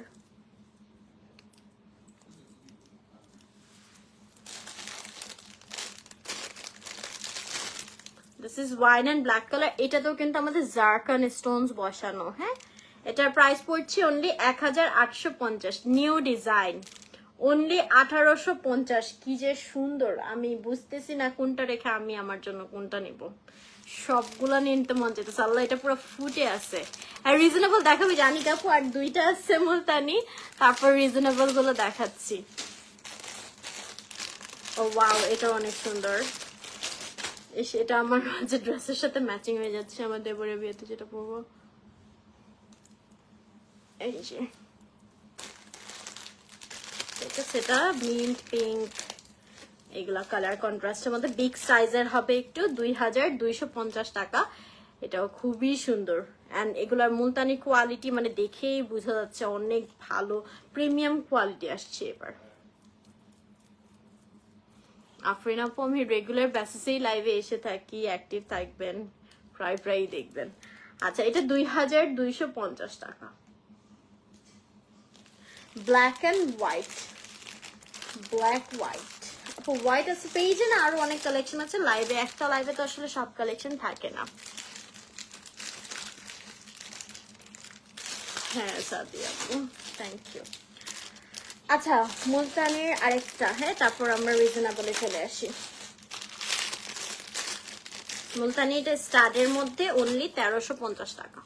This is wine and black colour. এটাতেও কিন্তু আমাদের জারকান স্টোনস বসানো, হ্যাঁ। এটার প্রাইস পড়ছে অনলি 1850, নিউ ডিজাইন, অনলি 1850। কি যে সুন্দর, আমি বুঝতেছি না কোনটা রেখে আমি আমার জন্য কোনটা নিব। সবগুলা নিতে মন চাইতেছে, আল্লাহ এটা পুরো ফুটে আছে। আর রিজনেবল দেখাবি জানি কাপু, আর দুইটা আছে মুলতানি, তারপর রিজনেবল গুলো দেখাচ্ছি। ও ওয়াও, এটা অনেক সুন্দর। এটা আমার যে ড্রেসের সাথে ম্যাচিং হয়ে যাচ্ছে, আমার দেবরের বিয়েতে যেটা পরবো। এই যে সেটা মিন্ট পিঙ্ক, এগুলা কালার কন্ট্রাস্টের মধ্যে বিগ সাইজের হবে একটু, 2250 টাকা। এটাও খুবই সুন্দর। অ্যান্ড এগুলার মুলতানি কোয়ালিটি মানে দেখেই বোঝা যাচ্ছে অনেক ভালো প্রিমিয়াম কোয়ালিটি আসছে এবার। আফরিন আপু, আমি রেগুলার বেসিসেই লাইভে এসে থাকি, অ্যাক্টিভ থাকবেন, প্রায় দেখবেন। আচ্ছা, এটা 2250 টাকা, black and white, black white. আপু হোয়াইট আছে পেজে না, আরো অনেক কালেকশন আছে লাইভে, একটা লাইভে তো আসলে সব কালেকশন থাকে না। হ্যাঁ সাদি আপু, থ্যাংক ইউ। আচ্ছা, মুলতানের আরেকটা, হ্যাঁ, তারপর আমরা রিজনেবলে চলে আসি। মুলতানি এটা স্টাডের মধ্যে অনলি 1350 টাকা।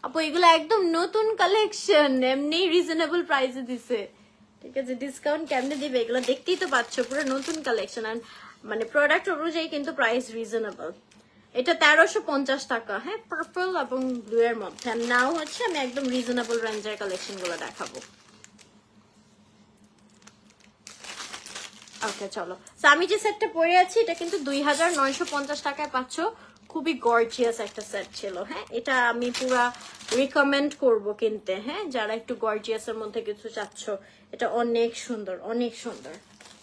আপু এগুলো একদম নতুন কালেকশন, এমনি রিজনেবল প্রাইসে দিছে, ঠিক আছে, ডিসকাউন্ট কেমনে দিবে, এগুলো দেখতেই তো পাচ্ছ, পুরো নতুন কালেকশন। আর মানে প্রোডাক্ট অনুযায়ী কিন্তু প্রাইস রিজনেবল। এটা 1350 টাকা, হ্যাঁ, পার্পল এবং ব্লু এর মধ্যে। নাও হচ্ছে আমি একদম রিজনেবল রেঞ্জের কালেকশন গুলো দেখাবো। ওকে চলো, আমি যে সেটটা পরে আছি এটা কিন্তু 2950 টাকায় পাচ্ছ। খুবই গর্জিয়াস একটা সেট ছিল, হ্যাঁ, এটা আমি পুরা রিকমেন্ড করব কিনতে, হ্যাঁ, যারা একটু গর্জিয়াসের মধ্যে কিছু চাচ্ছ। এটা অনেক সুন্দর, অনেক সুন্দর,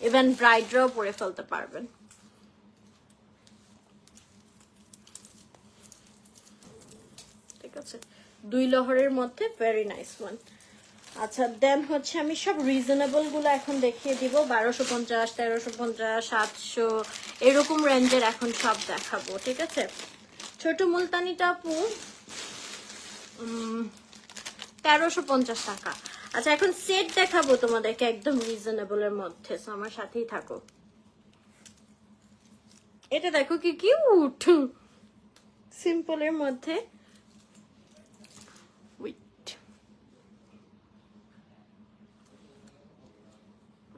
ইভেন ব্রাইডরাও পরে ফেলতে পারবেন। ঠিক আছে, 2 লহরের মধ্যে ভেরি নাইস ওয়ান। আচ্ছা, দেন হচ্ছে আমি সব রিজনেবল গুলো এখন দেখিয়ে দিব, 1250, 1350, 700 এরকম রেঞ্জের এখন সব দেখাবো, ঠিক আছে। ছোট মুলতানিটা আপু 1350 টাকা। আচ্ছা, এখন সেট দেখাবো তোমাদেরকে একদম রিজনেবল এর মধ্যে, আমার সাথেই থাকো। এটা দেখো কি কিউট, সিম্পল এর মধ্যে।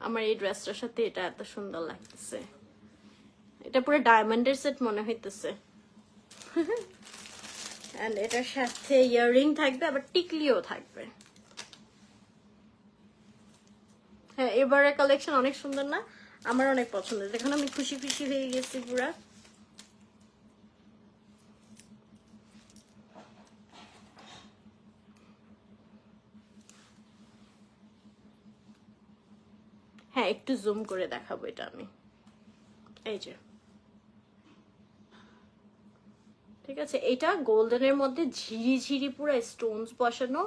আমার এই ড্রেসটার সাথে এটা এত সুন্দর লাগতেছে, এটা পুরো ডায়মন্ডের সেট মনে হইতেছে। এন্ড এটার সাথে ইয়াররিং থাকবে, আবার টিকলিও থাকবে। হ্যাঁ, এবারের কালেকশন অনেক সুন্দর না, আমার অনেক পছন্দ। দেখুন আমি খুশি খুশি হয়ে গেছি পুরা। হ্যাঁ, একটু জুম করে দেখাবো এটা আমি, এই যে, ঠিক আছে। এটা গোল্ডেনের মধ্যে ঝিরি ঝিরি পুরো স্টোনস বসানো,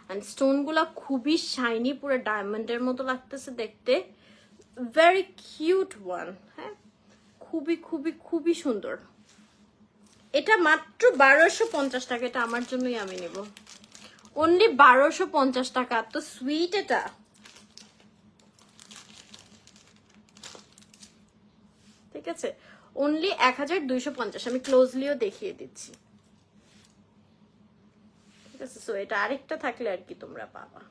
এন্ড স্টোন গুলা খুবই শাইনি, পুরো ডায়মন্ডের মতো লাগতেছে দেখতে। ভেরি কিউট ওয়ান, হ্যাঁ, খুবই খুবই খুবই সুন্দর। এটা মাত্র 1250 টাকা, এটা আমার জন্যই আমি নেব, অনলি 1250 টাকা। তো সুইট এটা, ঠিক আছে, অনলি 1250। আমি ক্লোজলিও দেখিয়ে দিচ্ছি, ঠিক আছে। সো এটা আরেকটা থাকলে আর কি তোমরা পাবা।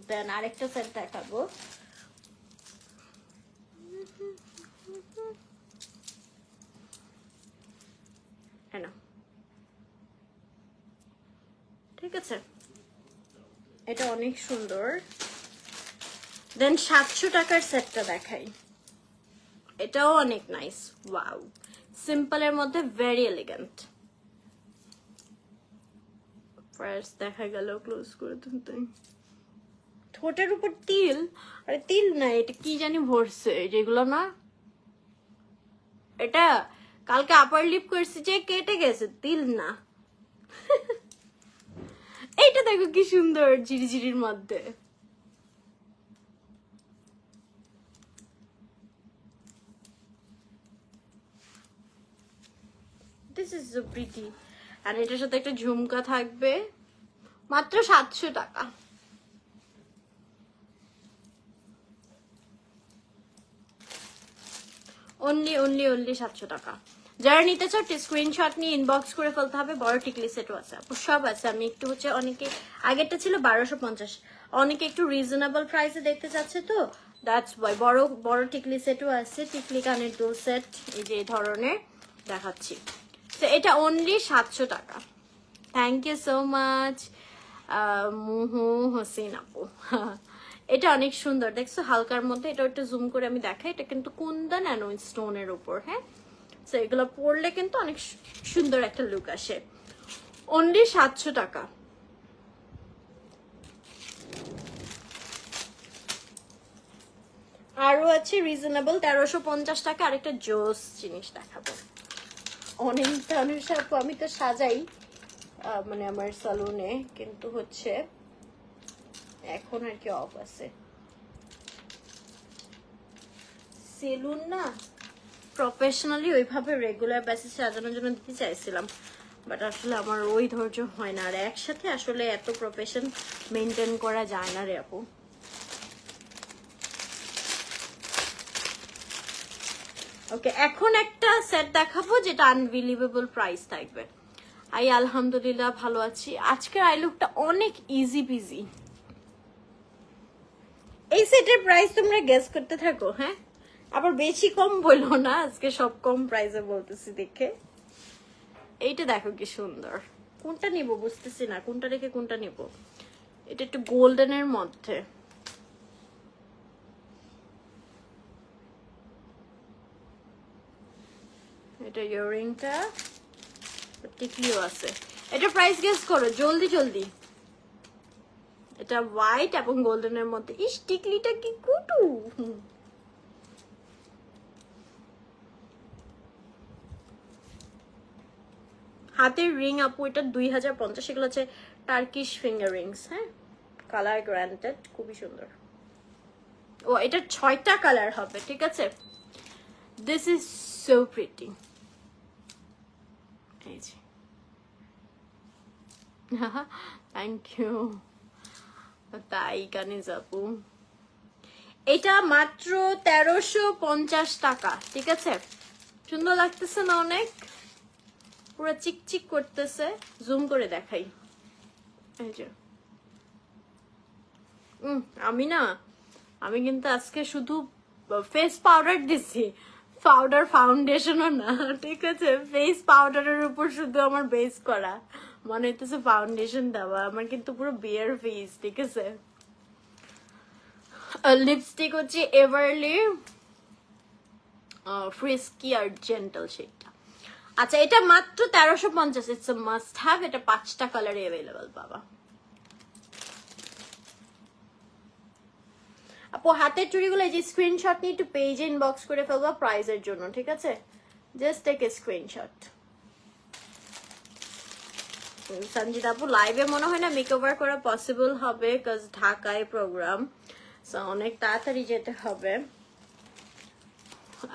দেন আরেকটা সেট দেখাবো, হ্যাঁ, ঠিক আছে, এটা অনেক সুন্দর। দেন 700 টাকার সেটটা দেখাই, এটাও অনেক নাইস। ওয়াও, সিম্পলের মধ্যে ভেরি এলিগেন্ট। ফার্স্ট দেখা গেল, ক্লোজ করে তুলতে। ঠোঁটের উপর তিল, আরে তিল না, এটা কি জানি ভরছে যেগুলো না, এটা কালকে আপার লিপ করছি যে কেটে গেছে, তিল না। এইটা দেখো কি সুন্দর ঝিরিঝিরির মধ্যে। This is so pretty. আর এটার সাথে একটা ঝুমকা থাকবে, মাত্র 700 টাকা। অনলি 700 টাকা। যারা নিতে চাও স্ক্রিনশট নিয়ে ইনবক্স করে ফেলতে হবে। বড় টিকলি সেটও আছে, সব আছে। আমি একটু হচ্ছে, অনেকে আগেরটা ছিল 1250, অনেকে একটু রিজনেবল প্রাইসে দেখতে চাচ্ছে, তো দ্যাটস ওয়াই। বড় টিকলি সেটও আছে, টিকলি কানের দুল সেট, এই যে এই ধরনের দেখাচ্ছি। তো এটা অনলি 700 টাকা। Thank you so much Muhu Hossain আপু। এটা অনেক সুন্দর, দেখছো হালকার মধ্যে। এটা একটু জুম করে আমি দেখাই। এটা কিন্তু কুন্দন অ্যান্ড স্টোনের উপর, হ্যাঁ। তো এগুলো পরলে কিন্তু অনেক সুন্দর একটা লুক আসে। অনলি 700 টাকা। আরো আছে রিজনেবল 1350 টাকা। আরেকটা জোস জিনিস দেখাবো। অনেক ধরনের আপু, আমি তো সাজাই মানে আমার সালুনে, কিন্তু হচ্ছে এখন আর কি অফ আছে। সেলুন না প্রফেশনালি ওইভাবে রেগুলার বেসিস সাজানোর জন্য দিতে চাইছিলাম, বাট আসলে আমার ওই ধৈর্য হয় না। আর একসাথে আসলে এত প্রফেশন মেনটেন করা যায় না রে আপু। ওকে, এখন একটা সেট দেখাবো যেটা আনবিলিভেবল প্রাইস থাকবে। আলহামদুলিল্লাহ ভালো আছি। আজকের আই লুকটা অনেক ইজি পিজি। এই সেটের প্রাইস তোমরা গেস করতে থাকো, হ্যাঁ। আবার বেশি কম বললো না, আজকে সব কম প্রাইসে বলতেছি দেখে। এইটা দেখো কি সুন্দর। কোনটা নিব বুঝতেছি না, কোনটা রেখে কোনটা নিব। এটা একটু গোল্ডেনের মধ্যে। এটা ইয়াররিংটা, টিকলিও আছে। এটা প্রাইস গেস করো জলদি জলদি। এটা হোয়াইট এবং গোল্ডেনের মধ্যে। ইস, টিকলিটা কি কুটু। হাতের রিং আপু, এটা 2050। এগুলো হচ্ছে টার্কিশ ফিঙ্গার রিংস, হ্যাঁ। কালার গ্রান্টেড, খুবই সুন্দর। ও, এটা 6টা কালার হবে, ঠিক আছে। This is so pretty. এই যে, থ্যাংক ইউ। তাই কানে যাবো। এটা মাত্র 1350 টাকা, ঠিক আছে। সুন্দর লাগতেছে না অনেক? পুরো চিকচিক করতেছে। জুম করে দেখাই। এই যে আমি কিন্তু আজকে শুধু ফেস পাউডার দিছি, পাউডার ফাউন্ডেশনও না, ঠিক আছে। ফেস পাউডারের উপর শুধু আমার বেস করা, মনে হইতেছে ফাউন্ডেশন দেওয়া। আমার কিন্তু পুরো বিয়ার ফেস, ঠিক আছে। লিপস্টিক হচ্ছে এভারলি ফ্রিস্কি আর জেন্টল শেডটা। আচ্ছা, এটা মাত্র 1350। It's a must have. এটা 5টা কালারে অ্যাভেলেবল পাবা। আপু হাতের চুড়িগুলো এই যে স্ক্রিনশট নিয়ে একটু পেজে ইনবক্স করে ফেলবা প্রাইজের জন্য, ঠিক আছে। Just take a screenshot. Sanjit আপু, লাইভে মনে হয় না মেকওভার করা পসিবল হবে, কাজ ঢাকায় প্রোগ্রাম, সো অনেক তাড়াতাড়ি যেতে হবে।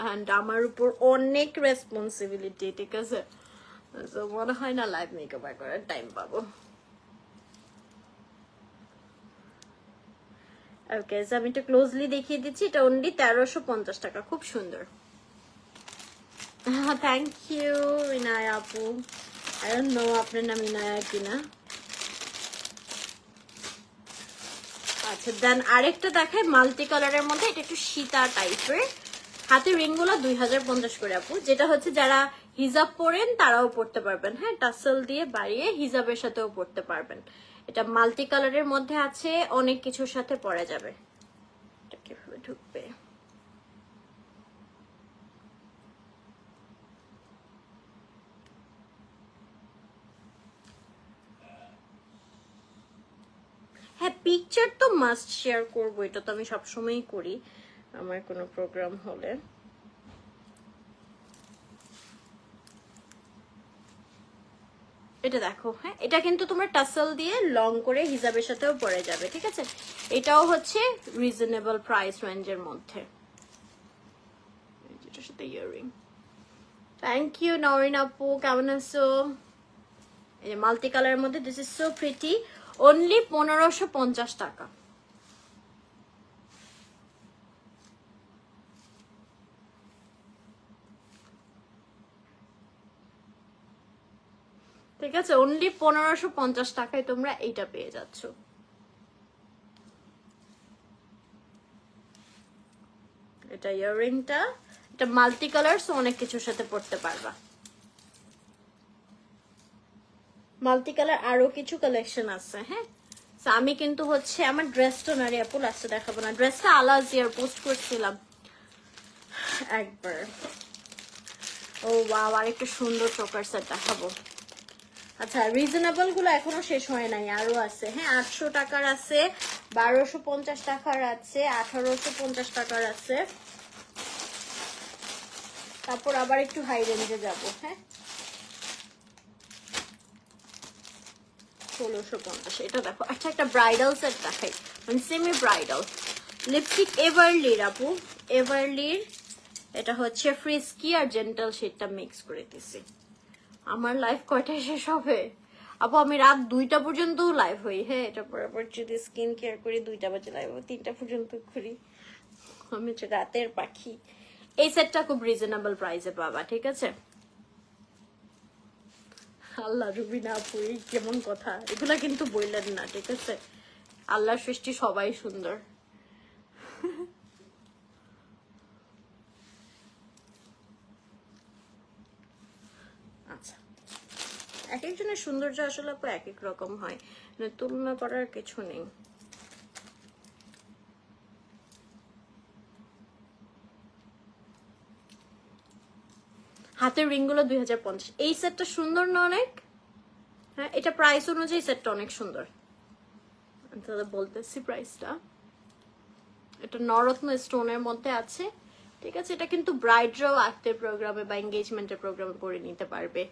অ্যান্ড আমার উপর অনেক রেসপন্সিবিলিটি, ঠিক আছে। সো মনে হয় না লাইভ মেকওভার করার টাইম পাবো। ওকে, আমি একটু ক্লোজলি দেখিয়ে দিচ্ছি। এটা অনলি 1350 টাকা, খুব সুন্দর। থ্যাংক ইউ ইনায়া আপু। আই ডোন্ট নো আপনার নাম ইনায়া কিনা। আচ্ছা, দেন আরেকটা দেখায় মাল্টি কালারের মধ্যে। এটা একটু সীতা টাইপের। হাতের রিং গুলো 2050 করে আপু। যেটা হচ্ছে যারা হিজাব পরেন তারাও পড়তে পারবেন, হ্যাঁ। টাসেল দিয়ে বাড়িয়ে হিজাবের সাথেও পড়তে পারবেন। এটা মাল্টি কালারের মধ্যে আছে, অনেক কিছুর সাথে পরা যাবে। এটা কিভাবে ঢুকবে? পিকচার তো মাস্ট শেয়ার করবো, এটা তো আমি সবসময়ই করি আমার কোনো প্রোগ্রাম হলে। এটা দেখো, হ্যাঁ এটা কিন্তু তোমার টাসেল দিয়ে লং করে হিজাবের সাথেও পরে যাবে, ঠিক আছে। এটাও হচ্ছে রিজনেবল প্রাইস রেঞ্জের মধ্যে। এটার সাথে ইয়াররিং। থ্যাংক ইউ নরিন আপু, কেমন আছো? এই যে মাল্টি কালারের মধ্যে, this is so pretty, only 1550 টাকা। ঠিক আছে, অনলি 1550 টাকায় তোমরা এইটা পেয়ে যাচ্ছ। এটা ইয়াররিংটা, এটা মাল্টি কালার, সো অনেক কিছুর সাথে পড়তে পারবা। মাল্টি কালার আরো কিছু কালেকশন আছে, হ্যাঁ। আমি কিন্তু হচ্ছে আমার ড্রেসটা নারী আপু লাস্টে দেখাবো না, ড্রেসটা আলাজিয়ার পোস্ট করছিলাম একবার। ও ওয়াও, আরেকটা সুন্দর চোকার সেট দেখাবো। আচ্ছা, রিজনেবল গুলো এখনো শেষ হয় নাই, আরো আছে, হ্যাঁ। 800 টাকার আছে, 1250 টাকার আছে, 1850 টাকার আছে, তারপর আবার একটু হাই রেঞ্জে যাবো, হ্যাঁ। 1650। এটা দেখো, আচ্ছা একটা ব্রাইডাল সেট দেখাই, মানে সেমি ব্রাইডাল লিপস্টিক এভারলির আপু, এভারলির। এটা হচ্ছে ফ্রিস্কি আর জেন্টাল শেডটা মিক্স করে দিছি। আমার লাইফ কয়টায় শেষ হবে আপু? আমি রাত 2টা পর্যন্ত লাইভ হই, হ্যাঁ। এটা পর যদি স্কিন কেয়ার করি 2টা বাজে লাইভ, 3টা পর্যন্ত করি। আমি হচ্ছে রাতের পাখি। এই সেটটা খুব রিজনেবল প্রাইসে পাবা, ঠিক আছে। আল্লাহ, রুবিনা আপু কেমন কথা, এগুলা কিন্তু বললেন না, ঠিক আছে। আল্লাহর সৃষ্টি সবাই সুন্দর। আচ্ছা, এক একজনের সৌন্দর্য আসলে আপু এক এক রকম হয়, মানে তুলনা করার কিছু নেই। হাতের রিং গুলো 2050। এই সেটটা সুন্দর না অনেক? হ্যাঁ, এটা প্রাইস অনুযায়ী সেটটা অনেক সুন্দর। তাহলে বলতেছি প্রাইসটা, এটা নরত্ন স্টোনের মধ্যে আছে, ঠিক আছে। এটা কিন্তু ব্রাইডরাও আক্তের প্রোগ্রামে বা এঙ্গেজমেন্টের প্রোগ্রামে পরে নিতে পারবে।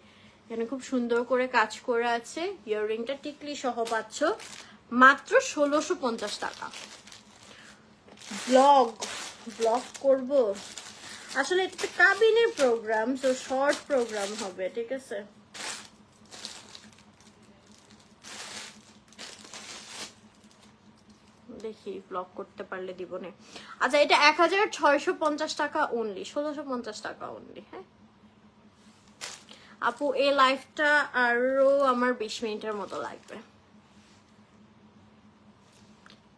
এখানে খুব সুন্দর করে কাজ করে আছে, ইয়াররিংটা টিকলি সহ পাচ্ছ মাত্র 1650 টাকা। ব্লগ করব আসলে, এটা কাবিনের প্রোগ্রাম, তো শর্ট প্রোগ্রাম হবে, ঠিক আছে। দেখি ব্লগ করতে পারলে দিব না। আচ্ছা, এটা 1650 টাকা অনলি, 1650 টাকা অনলি, হ্যাঁ আপু। এই লাইফটা আরো আমার 20 মিনিটের মতো লাগবে।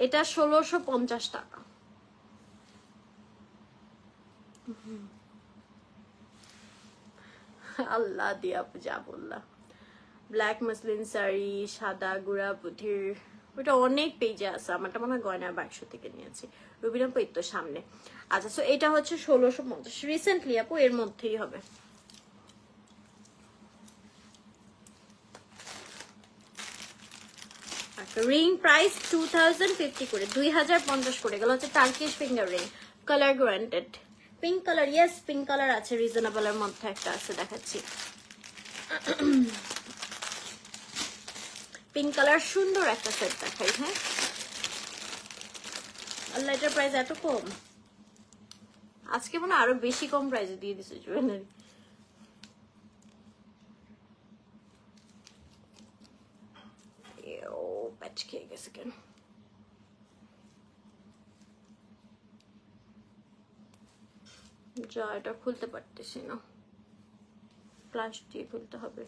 এটা 1650 টাকা। আল্লাহ দিয়া যা বললা। ব্ল্যাক মাসলিন শাড়ি, সাদা গুড়া বুধির, ওটা অনেক পেজে আছে, আমারটা মনে হয় গয়নার বাক্স থেকে নিয়েছি। রুবিনা আপু তো সামনে। আচ্ছা, সো এটা হচ্ছে 1650 রিসেন্টলি আপু, এর মধ্যেই হবে। রিং প্রাইস 2050 করে, 2050 করে গেল হচ্ছে Turkish finger ring, colour guaranteed. Pink colour, yes pink colour আছে, রিজনেবল এর মধ্যে একটা আছে, দেখাচ্ছি। পিঙ্ক কালার সুন্দর একটা সেট দেখাই, হ্যাঁ। আল্লাহ, এটার প্রাইস এত কম, আজকে মনে আরো বেশি কম প্রাইসে দিয়ে দিছে জুয়েলারি। প্যাচ খেয়ে গেছে কেন? যা, এটা খুলতে পারতেছি না, প্লাস দিয়ে খুলতে হবে।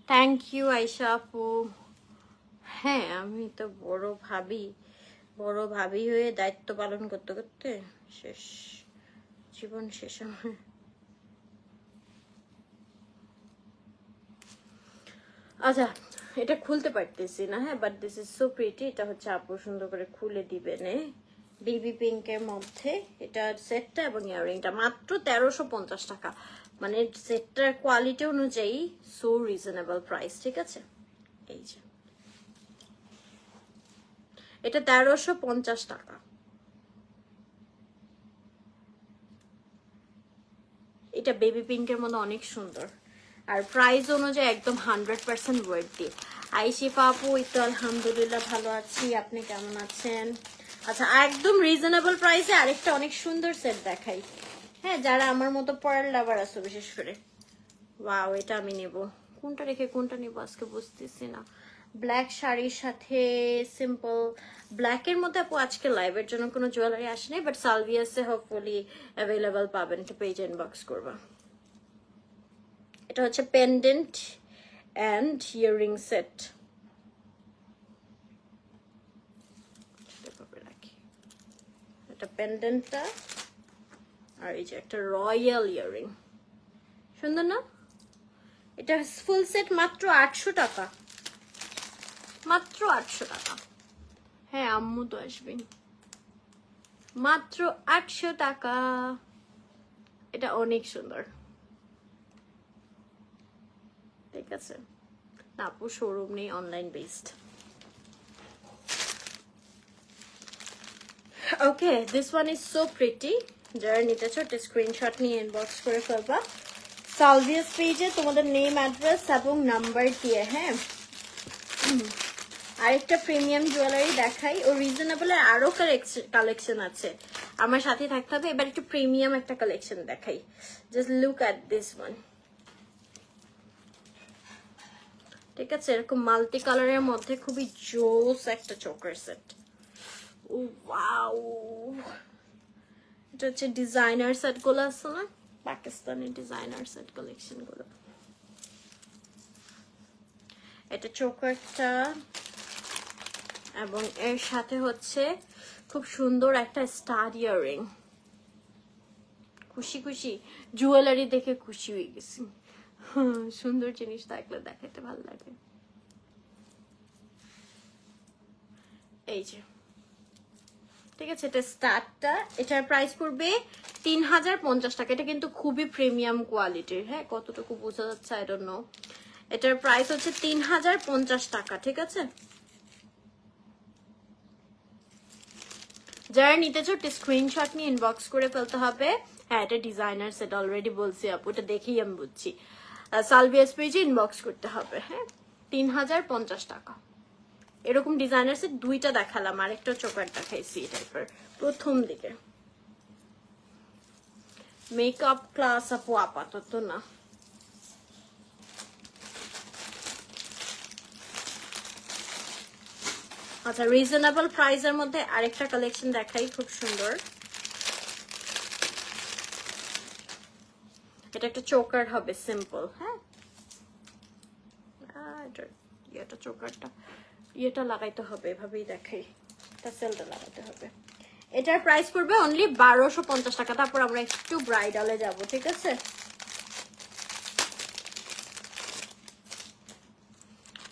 থ্যাংক ইউ আয়শা আপু। হ্যাঁ, আমি তো বড় ভাবি হয়ে দায়িত্ব পালন করতে করতে শেষ, জীবন শেষ আমার। আচ্ছা, এটা খুলতে পারতেছি না, হ্যাঁ, but this is so pretty. এটা হচ্ছে আপু সুন্দর করে খুলে দিবেন, বেবি পিঙ্কের মধ্যে এটা সেটটা এবং ইয়াররিংটা মাত্র 1350 টাকা, মানে সেটটার কোয়ালিটি অনুযায়ী সো রিজনেবল প্রাইস, ঠিক আছে। এই যে এটা 1350 টাকা। এটা বেবি পিঙ্কের মধ্যে অনেক সুন্দর, আর প্রাইস অনুযায়ী একদম 100% ওয়ার্থি। আইশিফা আপু এই তো আলহামদুলিল্লাহ ভালো আছি, আপনি কেমন আছেন? আচ্ছা, একদম রিজনেবল প্রাইসে আরেকটা অনেক সুন্দর সেট দেখাই, হ্যাঁ, যারা আমার মতো পার্ল লাভার আছে বিশেষ করে। ওয়াও, এটা আমি নেব, কোনটা রেখে কোনটা নেব আজকে বুঝতেছি না। ব্ল্যাক শাড়ির সাথে সিম্পল ব্ল্যাকের মধ্যে আপু আজকে লাইভের জন্য কোনো জুয়েলারি আসেনি, বাট সালভিয়াসে হোপফুলি অ্যাভেলেবল পাবেন, একটু পেজ ইনবক্স করবা। এটা হচ্ছে পেন্ডেন্ট অ্যান্ড ইয়াররিং সেট। এটা পেন্ডেন্টটা, আর এই যে একটা রয়্যাল ইয়াররিং, সুন্দর না? এটা ফুল সেট মাত্র 800 টাকা, মাত্র 800 টাকা। হ্যাঁ, আম্মু তো আসবেন, মাত্র 800 টাকা। এটা অনেক সুন্দর, ঠিক আছে। না আপু, শোরুম নেই, online based. Okay, this one is so pretty. যারা নিতে চাও স্ক্রিনশট নিয়ে ইনবক্স করে ফেলবা সালভিয়াস পেজে তোমাদের নেম, অ্যাড্রেস এবং নাম্বার দিয়ে। হ্যাঁ, আরেকটা প্রিমিয়াম জুয়েলারি দেখাই, ও রিজনেবলের আরো কালেকশন আছে, আমার সাথে থাকতে হবে। এবার একটু প্রিমিয়াম একটা কালেকশন দেখাই, just look at this one, ঠিক আছে। এরকম মাল্টি কালারের মধ্যে খুবই জোস একটা চোকার সেট। ওয়াও, এটা হচ্ছে ডিজাইনার সেট গুলো আছে না, পাকিস্তানি ডিজাইনার সেট কালেকশন গুলো। এটা চোকারটা, এবং এর সাথে হচ্ছে খুব সুন্দর একটা স্টার ইয়াররিং। খুশি খুশি জুয়েলারি দেখে খুশি হয়ে গেছি, সুন্দর জিনিস থাকলে দেখাতে ভালো লাগে। এই যে, ঠিক আছে, এটা স্টারটা, এটার প্রাইস পড়বে 3050 টাকা। এটা কিন্তু খুবই প্রিমিয়াম কোয়ালিটির, হ্যাঁ, কতটুকু বোঝা যাচ্ছে আই ডোন্ট নো। এটার প্রাইস হচ্ছে 3050 টাকা, ঠিক আছে। যারা নিতে চাও স্ক্রিনশট নিয়ে ইনবক্স করে ফেলতে হবে। হ্যাঁ, এটা ডিজাইনার সেট, অলরেডি বলছি আপু, এটা দেখেই আমি বুঝছি। সালভিয়াস পেজে ইনবক্স করতে হবে। হ্যাঁ, 3050 টাকা। এরকম ডিজাইনার সেট দুইটা দেখালাম, আরেকটা চোকার দেখাইছি টাইপের প্রথম দিকে। মেকআপ ক্লাস আপু আপাতত না। আচ্ছা, রিজনেবল প্রাইসের মধ্যে আরেকটা কালেকশন দেখাই, খুব সুন্দর। এটা একটা চোকার হবে সিম্পল, হ্যাঁ, এটা চোকারটা ইয়েটা লাগাইতে হবে, এভাবেই দেখাই, টাসেলটা লাগাইতে হবে। এটার প্রাইস পড়বে অনলি 1250 টাকা। তারপর আমরা একটু ব্রাইডালে যাব, ঠিক আছে।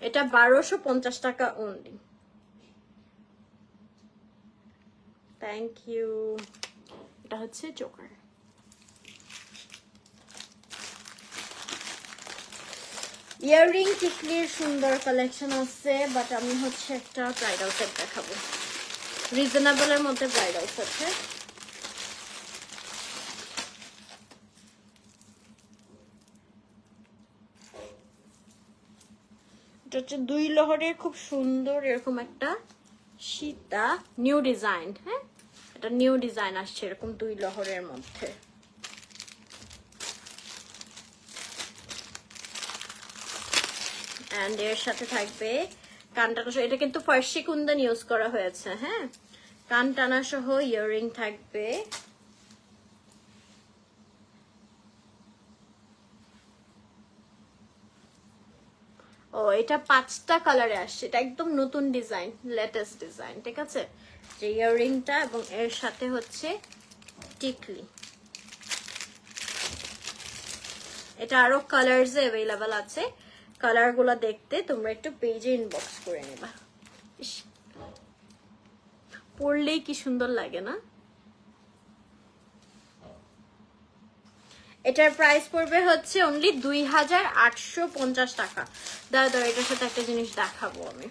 এটা 1250 টাকা অনলি। Thank you. এটা হচ্ছে চোকার। ইয়াররিং টিকলির সুন্দর কালেকশন আছে, বাট আমি হচ্ছে একটা ব্রাইডাল সেট দেখাবো, রিজনেবলের মধ্যে ব্রাইডাল সেট। হ্যাঁ, এটা হচ্ছে 2 লহরের খুব সুন্দর এরকম একটা সীতা নিউ ডিজাইন। হ্যাঁ, এটা নিউ ডিজাইন আসছে এরকম 2 লহরের মধ্যে। এন্ড এর সাথে থাকবে কানটানা সহ, এটা কিন্তু ফার্সি কুন্দন ইউজ করা হয়েছে। হ্যাঁ, কানটানা সহ ইয়াররিং থাকবে। ও, এটা 5টা কালারে আসছে, এটা একদম নতুন ডিজাইন, লেটেস্ট ডিজাইন, ঠিক আছে। যে ইয়াররিংটা এবং এর সাথে হচ্ছে টিকলি। এটা আরো কালারস অ্যাভেলেবল আছে, কালার গুলো দেখতে তোমরা একটু পেজে ইনবক্স করে নেবা। পরলেই কি সুন্দর লাগে না। এটার প্রাইস পড়বে হচ্ছে অনলি 2850 টাকা। দাদা এটার সাথে একটা জিনিস দেখাবো আমি।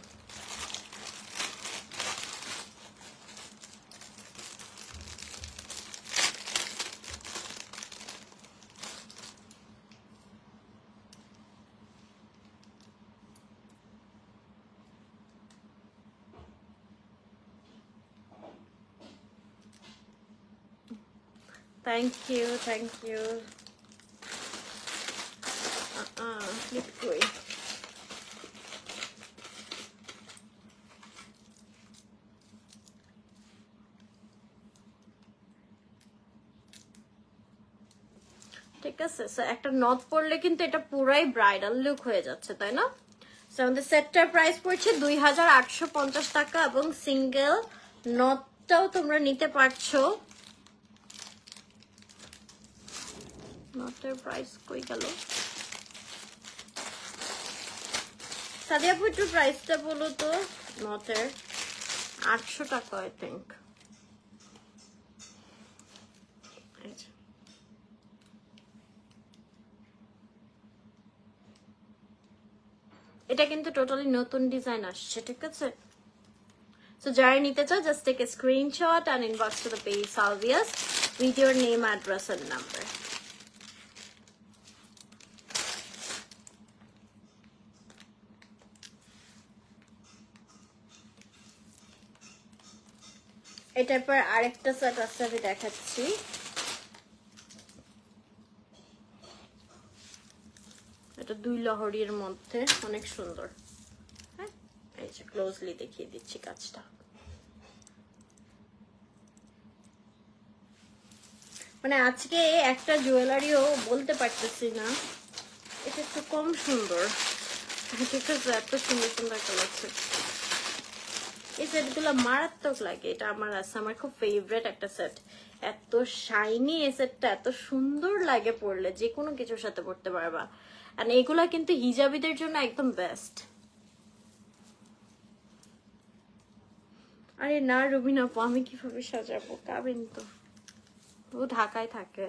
Thank you. Clip কই? ঠিক আছে, সো একটা নথ পরলে কিন্তু এটা পুরাই ব্রাইডাল লুক হয়ে যাচ্ছে, তাই না? সো আমাদের সেটটার প্রাইস পড়ছে 2850 টাকা এবং সিঙ্গেল নথটাও তোমরা নিতে পারছো। নটের প্রাইস কই গেল? সাদিয়া আপু একটু প্রাইসটা বলো তো নটের। 800 টাকা আই থিঙ্ক। এটা কিন্তু টোটালি নতুন ডিজাইন আসছে, ঠিক আছে? সো যারা নিতে চাও just take a screenshot and inbox to the page Salvias with your name, address and number. এটার পর আরেকটা সেট আছে, আমি দেখাচ্ছি। এটা 2 লহরির মধ্যে অনেক সুন্দর। হ্যাঁ, এই যে ক্লোজলি দেখিয়ে দিচ্ছি কাজটা। মানে আজকে একটা জুয়েলারিও বলতে পারতেছি না, এটা একটু কম সুন্দর। ঠিক আছে, এত সুন্দর সুন্দর কালেকশন। এই সেটগুলো মারাত্মক লাগে। এটা আমার আছে, আমার খুব ফেভারিট একটা সেট। এত শাইনি এই সেটটা, এত সুন্দর লাগে পরলে, যে কোনো কিছুর সাথে পরতে পারবা। আর এগুলা কিন্তু হিজাবিদের জন্য একদম বেস্ট। আরে না রুবিনা আপু, আমি কিভাবে সাজাবো? কাবিন তো ও ঢাকায় থাকে,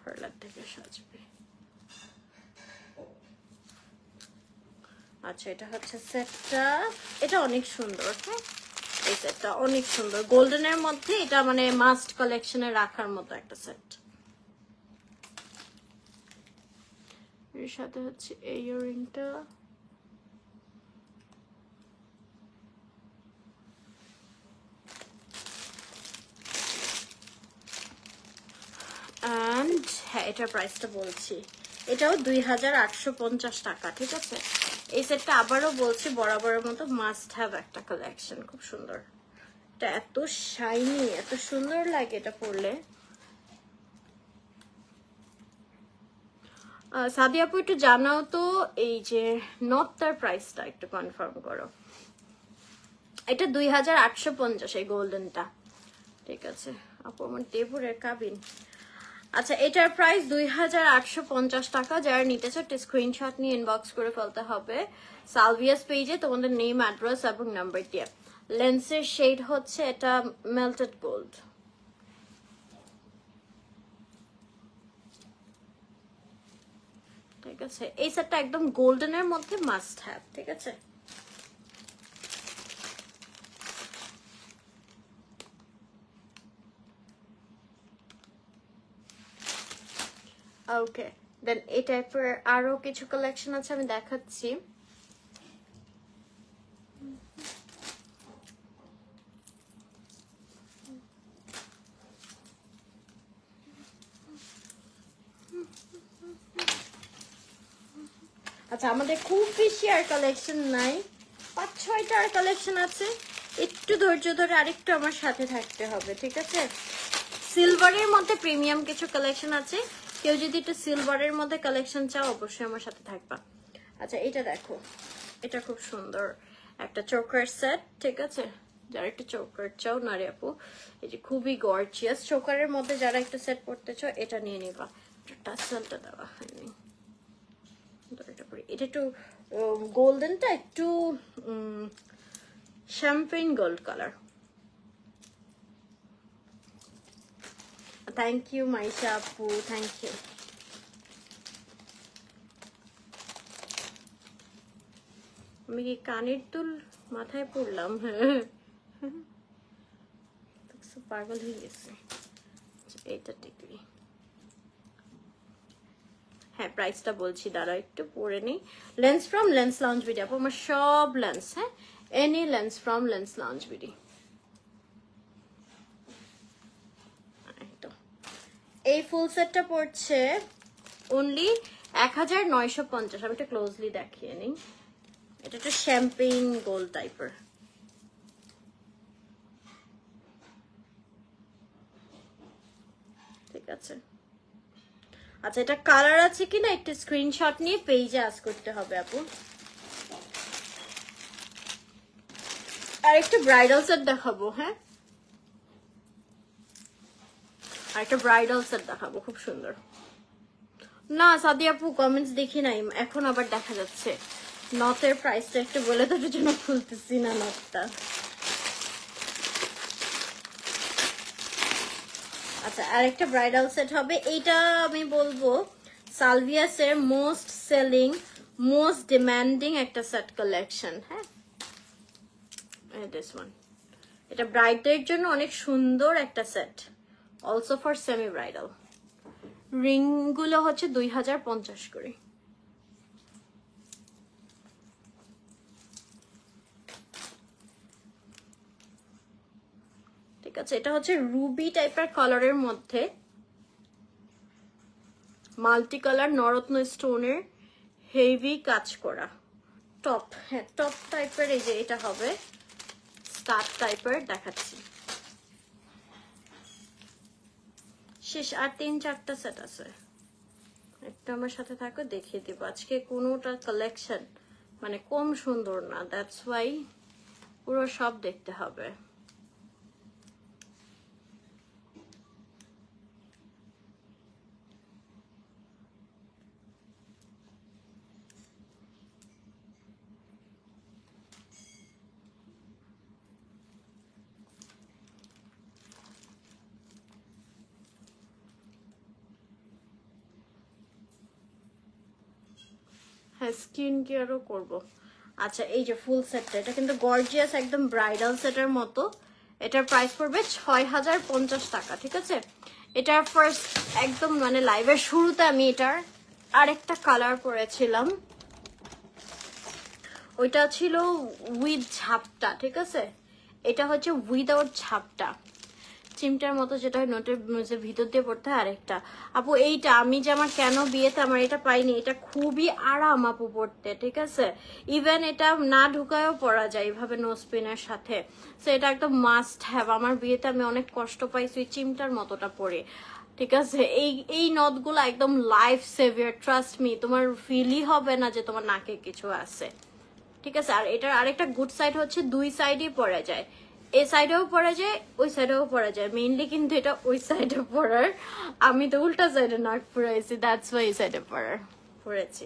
পার্লার থেকে সাজবে। আচ্ছা, এটা হচ্ছে সেটটা। এটা অনেক সুন্দর। হ্যাঁ, এই সেটটা অনেক সুন্দর, গোল্ডেনের মধ্যে। এটা মানে মাস্ট কালেকশনে রাখার মতো একটা সেট। এর সাথে হচ্ছে এই ইয়াররিংটা। এন্ড হ্যাঁ, এটার প্রাইসটা বলছি, এটাও 2850 টাকা, ঠিক আছে? এই সেটটা আবারও বলছি বরাবরের মতো মাস্ট হ্যাভ একটা কালেকশন, খুব সুন্দর। এটা এত শাইনি, এত সুন্দর লাগে এটা পরলে। সাদিয়া আপু একটু জানাও তো এই যে নটটার প্রাইসটা একটু কনফার্ম করো। এটা 2850 এই গোল্ডেনটা, ঠিক আছে আপু? আমার দেবরের কাবিন। আচ্ছা, এটার প্রাইস 2850 টাকা। যারা নিতে চাও একটা স্ক্রিনশট নিয়ে ইনবক্স করে ফেলতে হবে সালভিয়াস পেজে, তোমাদের নেম, অ্যাড্রেস এবং নাম্বার দিয়ে। লেন্সের শেড হচ্ছে এটা মেল্টেড গোল্ড। ঠিক আছে, এই সেটটা একদম গোল্ডেনের মধ্যে মাস্ট হ্যাভ, ঠিক আছে? ওকে, দেন এই টাইপের আরো কিছু কালেকশন আছে, আমি দেখাচ্ছি। আচ্ছা, আমাদের খুব বেশি আর কালেকশন নাই, 5-6টা আর কালেকশন আছে। একটু ধৈর্য ধরে আরেকটু আমার সাথে থাকতে হবে, ঠিক আছে? সিলভারের মধ্যে প্রিমিয়াম কিছু কালেকশন আছে, কেউ যদি একটু সিলভারের মধ্যে কালেকশন চাও অবশ্যই আমার সাথে থাকবা। আচ্ছা, এটা দেখো, এটা খুব সুন্দর একটা চোকার সেট, ঠিক আছে? যারা একটু চোকার চাও না রে আপু, এই যে খুবই গর্জিয়াস চোকারের মধ্যে যারা একটু সেট পড়তে চাও এটা নিয়ে নিবা। টাসেলটা দেওয়া হয়নি, এটা একটু গোল্ডেনটা একটু champagne gold colour. Thank you Maisha আপু, থ্যাংক ইউ। আমি কি কানের দুল মাথায় পড়লাম? পাগল হয়ে গেছে। এইটা টিকলি, হ্যাঁ প্রাইসটা বলছি, দাঁড়া একটু পরে নি। Lens from lens launch BD আপু, আমার সব লেন্স, হ্যাঁ any lens from lens launch BD. এই ফুল সেটটা পড়ছে অনলি 1950। আমি একটা ক্লোজলি দেখিয়ে নিই। এটা একটা শ্যাম্পেইন গোল্ড টাইপের। ঠিক আছে, আচ্ছা এটা কালার আছে কিনা একটু স্ক্রিনশট নিয়ে পেজে আস করতে হবে আপু। আর একটা ব্রাইডাল সেট দেখাবো, হ্যাঁ আর একটা ব্রাইডাল সেট দেখাবো, খুব সুন্দর। না সাদিয়া আপু কমেন্টস দেখি নাই, এখন আবার দেখা যাচ্ছে। নথের প্রাইসটা একটু বলে তার জন্য খুলতেছি না নথটা। আচ্ছা আর একটা ব্রাইডাল সেট হবে, এইটা আমি বলবো সালভিয়াসের মোস্ট সেলিং মোস্ট ডিমান্ডিং একটা সেট কালেকশন, হ্যাঁ দিস ওয়ান। এটা ব্রাইডদের জন্য অনেক সুন্দর একটা set, also for semi bridal. Ring গুলো হচ্ছে 2050 করে। ঠিক আছে, এটা হচ্ছে রুবি টাইপের কালারের মধ্যে মাল্টি কালার নরত্ন স্টোনের হেভি কাজ করা টপ, হ্যাঁ টপ টাইপের। এই যে এটা হবে স্কার্ট টাইপের, দেখাচ্ছি। শেষ, আর 3-4টা সেট আছে, একটু আমার সাথে থাকো দেখিয়ে দিব। আজকে কোনোটা কালেকশন মানে কম সুন্দর না, দ্যাটস ওয়াই পুরো সব দেখতে হবে। হ্যাঁ স্কিন কেয়ারও করবো। আচ্ছা এই যে ফুল সেটটা, এটা কিন্তু গর্জিয়াস একদম ব্রাইডাল সেটের মতো। এটার প্রাইস পড়বে 6050 টাকা। ঠিক আছে, এটার ফার্স্ট একদম মানে লাইভের শুরুতে আমি এটার আরেকটা কালার পরেছিলাম, ওইটা ছিল উইথ ঝাপটা। ঠিক আছে, এটা হচ্ছে উইদাউট ঝাপটা, চিমটার মতো যেটা নোটের ভিতর দিয়ে পড়তে হয়। আরেকটা আপু এইটা আমি যে আমার কেন বিয়েতে আমার এটা পাইনি, এটা খুবই আরাম আপু পড়তে। ঠিক আছে, ইভেন এটা না ঢুকায়ও পরা যায় এভাবে নোজ পিনের সাথে। সো এটা একদম মাস্ট হ্যাভ। আমার বিয়েতে আমি অনেক কষ্ট পাইছি ওই চিমটার মতোটা পরে। ঠিক আছে, এই নথগুলো একদম লাইফ সেভিয়ার, ট্রাস্ট মি। তোমার ফিলই হবে না যে তোমার নাকে কিছু আছে। ঠিক আছে, আর এটার আরেকটা গুড সাইড হচ্ছে দুই সাইডই পরা যায়, এই সাইডেও পরা যায় ওই সাইডেও পরা যায়। মেইনলি কিন্তু এটা ওই সাইডে পরার, আমি তো উল্টা সাইডে নাক পরাইছি, দ্যাটস ওয়াই এই সাইডে পরেছি।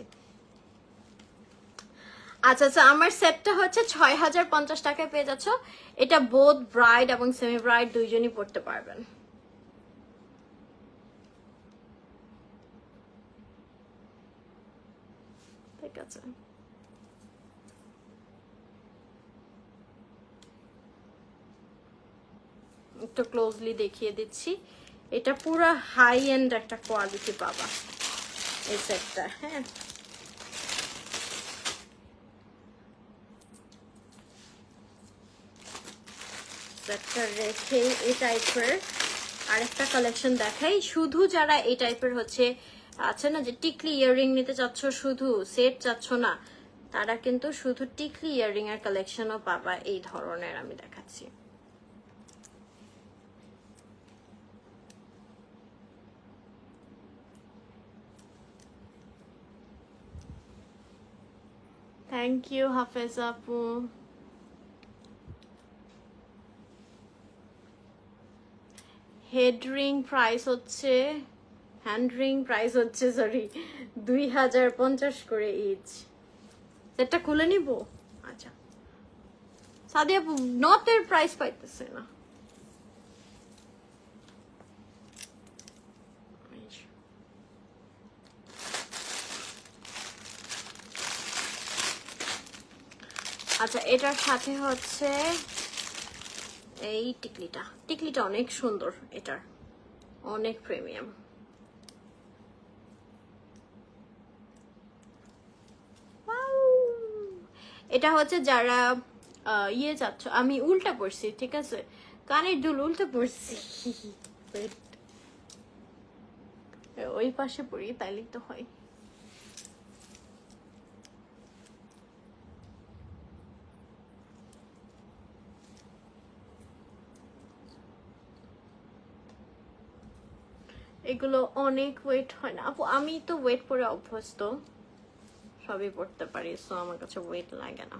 আচ্ছা আচ্ছা, আমার সেটটা হচ্ছে 6050 টাকায় পেয়ে যাচ্ছ। এটা বোথ ব্রাইড এবং সেমি ব্রাইড দুইজনই পড়তে পারবেন। ঠিক আছে, একটু ক্লোজলি দেখিয়ে দিচ্ছি। এটা পুরো হাই এন্ড একটা কোয়ালিটি পাবা এই সেটটা। হ্যাঁ সেটটা রেখে এই টাইপের আরেকটা কালেকশন দেখাই। শুধু যারা এই টাইপের হচ্ছে আছে না যে টিকলি ইয়াররিং নিতে চাচ্ছ, শুধু সেট চাচ্ছ না, তারা কিন্তু শুধু টিকলি ইয়াররিং এর কালেকশনও পাবা এই ধরনের, আমি দেখাচ্ছি। থ্যাংক ইউ হাফেজ আপু। হেড রিং প্রাইস হচ্ছে, হ্যান্ড রিং প্রাইস হচ্ছে সরি 2050 করে ইচ। সেটটা খুলে নিব। আচ্ছা সাদিয়া আপু নটের প্রাইস পাইতেছে না। আচ্ছা এটার সাথে হচ্ছে এই টিকলিটা অনেক সুন্দর, এটার অনেক প্রিমিয়াম। এটা হচ্ছে যারা ইয়ে যাচ্ছ, আমি উল্টা পড়ছি, ঠিক আছে, কানের দুল উল্টা পড়ছি। ওই পাশে পড়ি তাইলেই তো হয়। এগুলো অনেক ওয়েট হয় না আপু, আমি তো ওয়েট পরে অভ্যস্ত, সবই পড়তে পারি, সো আমার কাছে ওয়েট লাগে না,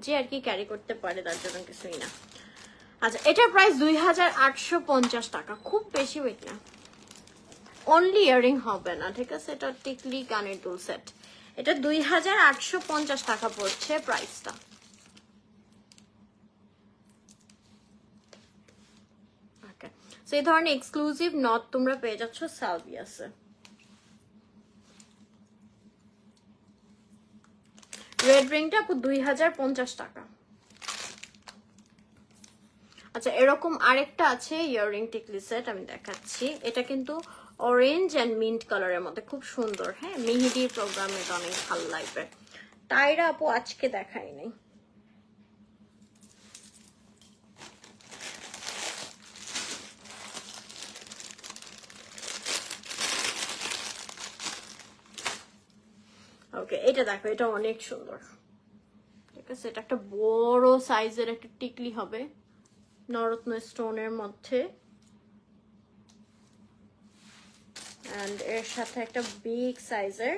যে আর কি ক্যারি করতে পারে তার জন্য কিছুই না। আচ্ছা এটার প্রাইস 2850 টাকা, খুব বেশি ওয়েট না, অনলি ইয়ারিং হবে না, ঠিক আছে, এটা টিকলি কানের দুল সেট, এটা 2850 টাকা পড়ছে প্রাইসটা। ওকে, সেই ধরনের এক্সক্লুসিভ নট তোমরা পেয়ে যাচ্ছ সালভিয়াসে। রেড রিংটা আপু 2050 টাকা। আচ্ছা এরকম আরেকটা আছে ইয়াররিং টিকলি সেট, আমি দেখাচ্ছি, এটা কিন্তু অরেঞ্জ এন্ড মিন্ট কালারের মধ্যে, খুব সুন্দর, হ্যাঁ মেহেদির প্রোগ্রামে তো অনেক ভালো লাগবে। টাইরা আপু আজকে দেখাই নাই। ওকে এটা দেখো, এটা অনেক সুন্দর, ঠিক আছে, এটা একটা বড় সাইজের একটা টিকলি হবে নরত্ন স্টোনের মধ্যে, এন্ড এর সাথে একটা বিগ সাইজের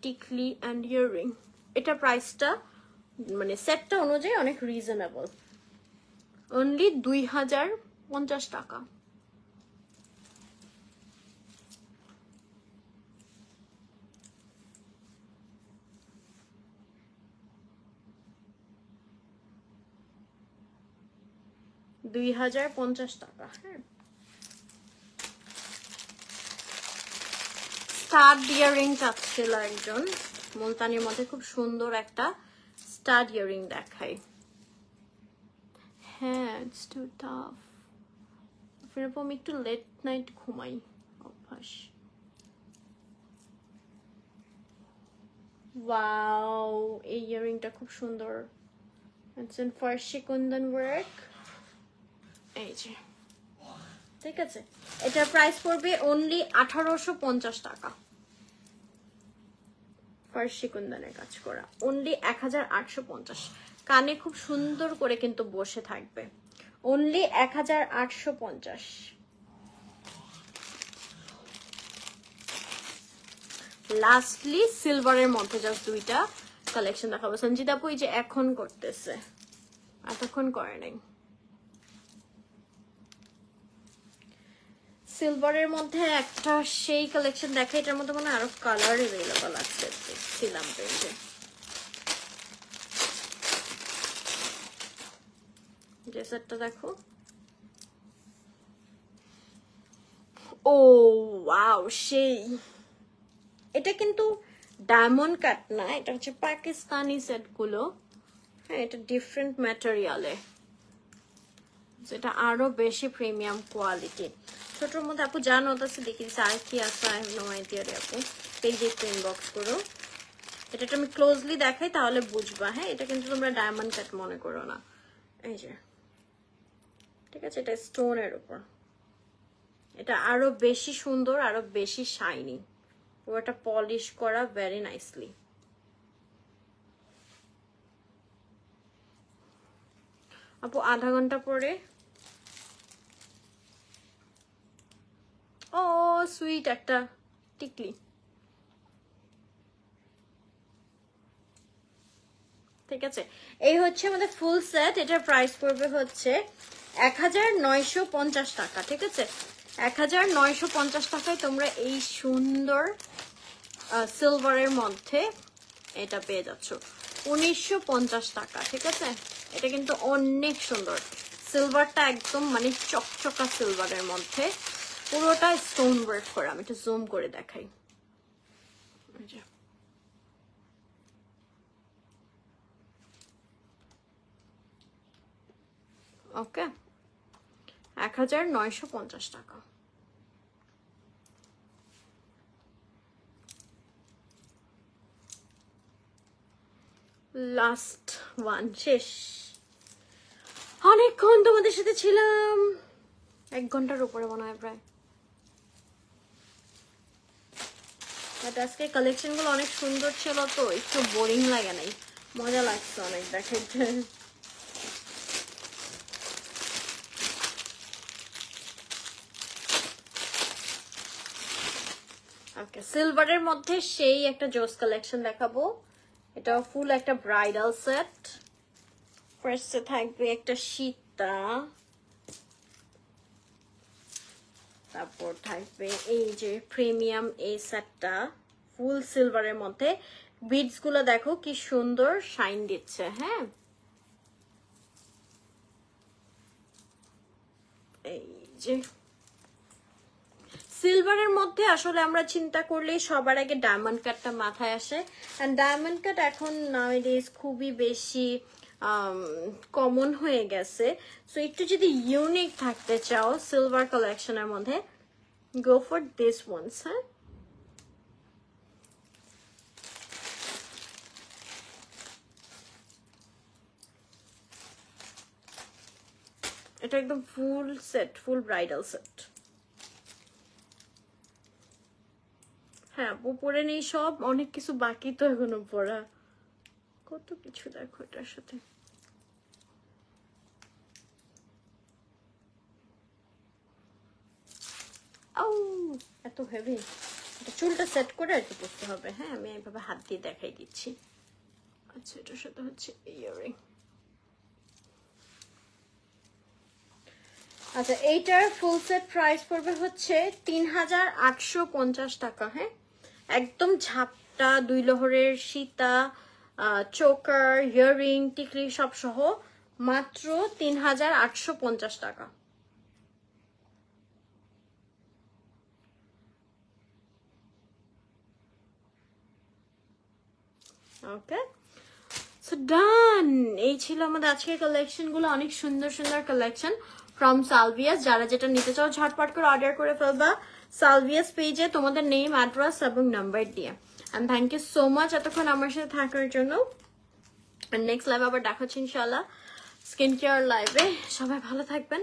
টিকলি এন্ড ইয়াররিং। এটা প্রাইসটা মানে সেটটা অনুযায়ী অনেক রিজনেবল, অনলি 2050 টাকা। টাকা। হ্যাঁ স্টাড ইয়াররিং চাচ্ছিল একজন, মুলতানির মধ্যে খুব সুন্দর একটা স্টাড ইয়াররিং দেখাই। হ্যাঁ ইটস টু টাফ, এরকম একটু লেট নাইট ঘুমাই অভ্যাস। ওয়াও এই ইয়াররিংটা খুব সুন্দর, it's in Farsi Kundan work, এই যে, ঠিক আছে, এটার প্রাইস পড়বে অনলি 1850 টাকা, ফার্সি কুন্দনের কাজ করা, অনলি 1850। কানে খুব সুন্দর করে কিন্তু বসে থাকবে, অনলি 1850। লাস্টলি সিলভারের মধ্যে জাস্ট দুইটা কালেকশন দেখাবো। সঞ্জিত আপু এই যে এখন করতেছে, এতক্ষণ করে নাই। সিলভারের মধ্যে একটা সেই কালেকশন দেখে, এটার মধ্যে মনে আরো কালার এভেলেবল আছে, দেখছিলাম পেজে। যে সেটটা দেখো, ও ওয়াও সেই, এটা কিন্তু ডায়মন্ড কাট না, এটা হচ্ছে পাকিস্তানি সেট গুলো, হ্যাঁ এটা ডিফারেন্ট ম্যাটেরিয়ালে, যেটা আরো বেশি প্রিমিয়াম কোয়ালিটি। ছোটর মধ্যে আপু জানো তো দেখি আর কি আছে, আই হ্যাভ নো আইডিয়া রে আপু, পেজে একটু ইনবক্স করো, এটা আমি ক্লোজলি দেখাই তাহলে বুঝবা। হ্যাঁ এটা কিন্তু তোমরা ডায়মন্ড কাট মনে করো না, এই যে, ঠিক আছে, এটা স্টোনের উপর, এটা আরো বেশি সুন্দর, আরো বেশি শাইনি, পুরোটা পলিশ করা ভেরি নাইসলি। আপু আধা ঘন্টা পরে, ও সুইট একটা টিকলি, ঠিক আছে, এই হচ্ছে আমাদের ফুল সেট, এটার প্রাইস পড়বে হচ্ছে 1950 টাকা, ঠিক আছে, 1950 টাকায় তোমরা এই সুন্দর সিলভারের মধ্যে এটা পেয়ে যাচ্ছ, 1950 টাকা, ঠিক আছে, এটা কিন্তু অনেক সুন্দর, সিলভারটা একদম মানে চকচকা সিলভারের মধ্যে, পুরোটা স্টোন ওয়ার্ক করা, আমি একটু জুম করে দেখাই, ওকে, 1950 টাকা। লাস্ট ওয়ান, শেষ। অনেকক্ষণ তোমাদের সাথে ছিলাম, 1 ঘন্টার উপরে মনে হয় প্রায়। আজকে কালেকশন গুলো অনেক সুন্দর ছিল, তো একটু বোরিং লাগে নাই, মজা লাগছে অনেক দেখাইতে। ওকে, সিলভারের মধ্যে সেই একটা জোস কালেকশন দেখাবো। এটা ফুল একটা ব্রাইডাল সেট। ফার্স্টে থাকবে একটা সীতা, তারপর থাকবে এই যে প্রিমিয়াম এই সেটটা ফুল সিলভারের মধ্যে। বিডস গুলো দেখো কি সুন্দর শাইন দিচ্ছে। হ্যাঁ, এই যে সিলভারের মধ্যে আসলে আমরা চিন্তা করলেই সবার আগে ডায়মন্ড কাটটা মাথায় আসে। এন্ড ডায়মন্ড কাট এখন নাওয়াডেজ খুবই বেশি কমন হয়ে গেছে। সো একটু যদি ইউনিক থাকতে চাও সিলভার কালেকশনের মধ্যে, গো ফর দিস ওয়ান্স। হ্যাঁ, এটা একদম ফুল সেট, ফুল ব্রাইডাল সেট। হ্যাঁ, উপরে নেই সব, অনেক কিছু বাকি তো এখনো পড়া, কত কিছু দেখো এটার সাথে। এত হেভি, চুলটা সেট করে আর কি করতে হবে। হ্যাঁ, আমি এইভাবে হাত দিয়ে দেখাই দিচ্ছি। আচ্ছা, এটার সাথে হচ্ছে ইয়ারিং। আচ্ছা, এইটার ফুল সেট প্রাইস পড়বে হচ্ছে 3850 টাকা। হ্যাঁ, একদম ঝাপটা 2 লোহরের সীতা, চোকার, ইয়ারিং, টিকলি সব সহ মাত্র 3850 টাকা। ওকে, সো ডান। এই ছিল আমাদের আজকের কালেকশন গুলো, অনেক সুন্দর সুন্দর কালেকশন ফ্রম সালভিয়াস। যারা যেটা নিতে চাও ঝটপট করে অর্ডার করে ফেলবা সালভিয়াস পেজে তোমাদের নেম, অ্যাড্রেস এবং নাম্বার দিয়ে। And thank you so much এতক্ষণ আমার সাথে থাকার জন্য। নেক্সট লাইভ আবার দেখা হচ্ছে ইনশাআল্লাহ স্কিন কেয়ার লাইভে। সবাই ভালো থাকবেন,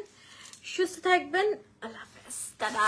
সুস্থ থাকবেন, আল্লাহ হাফেজ, টাটা।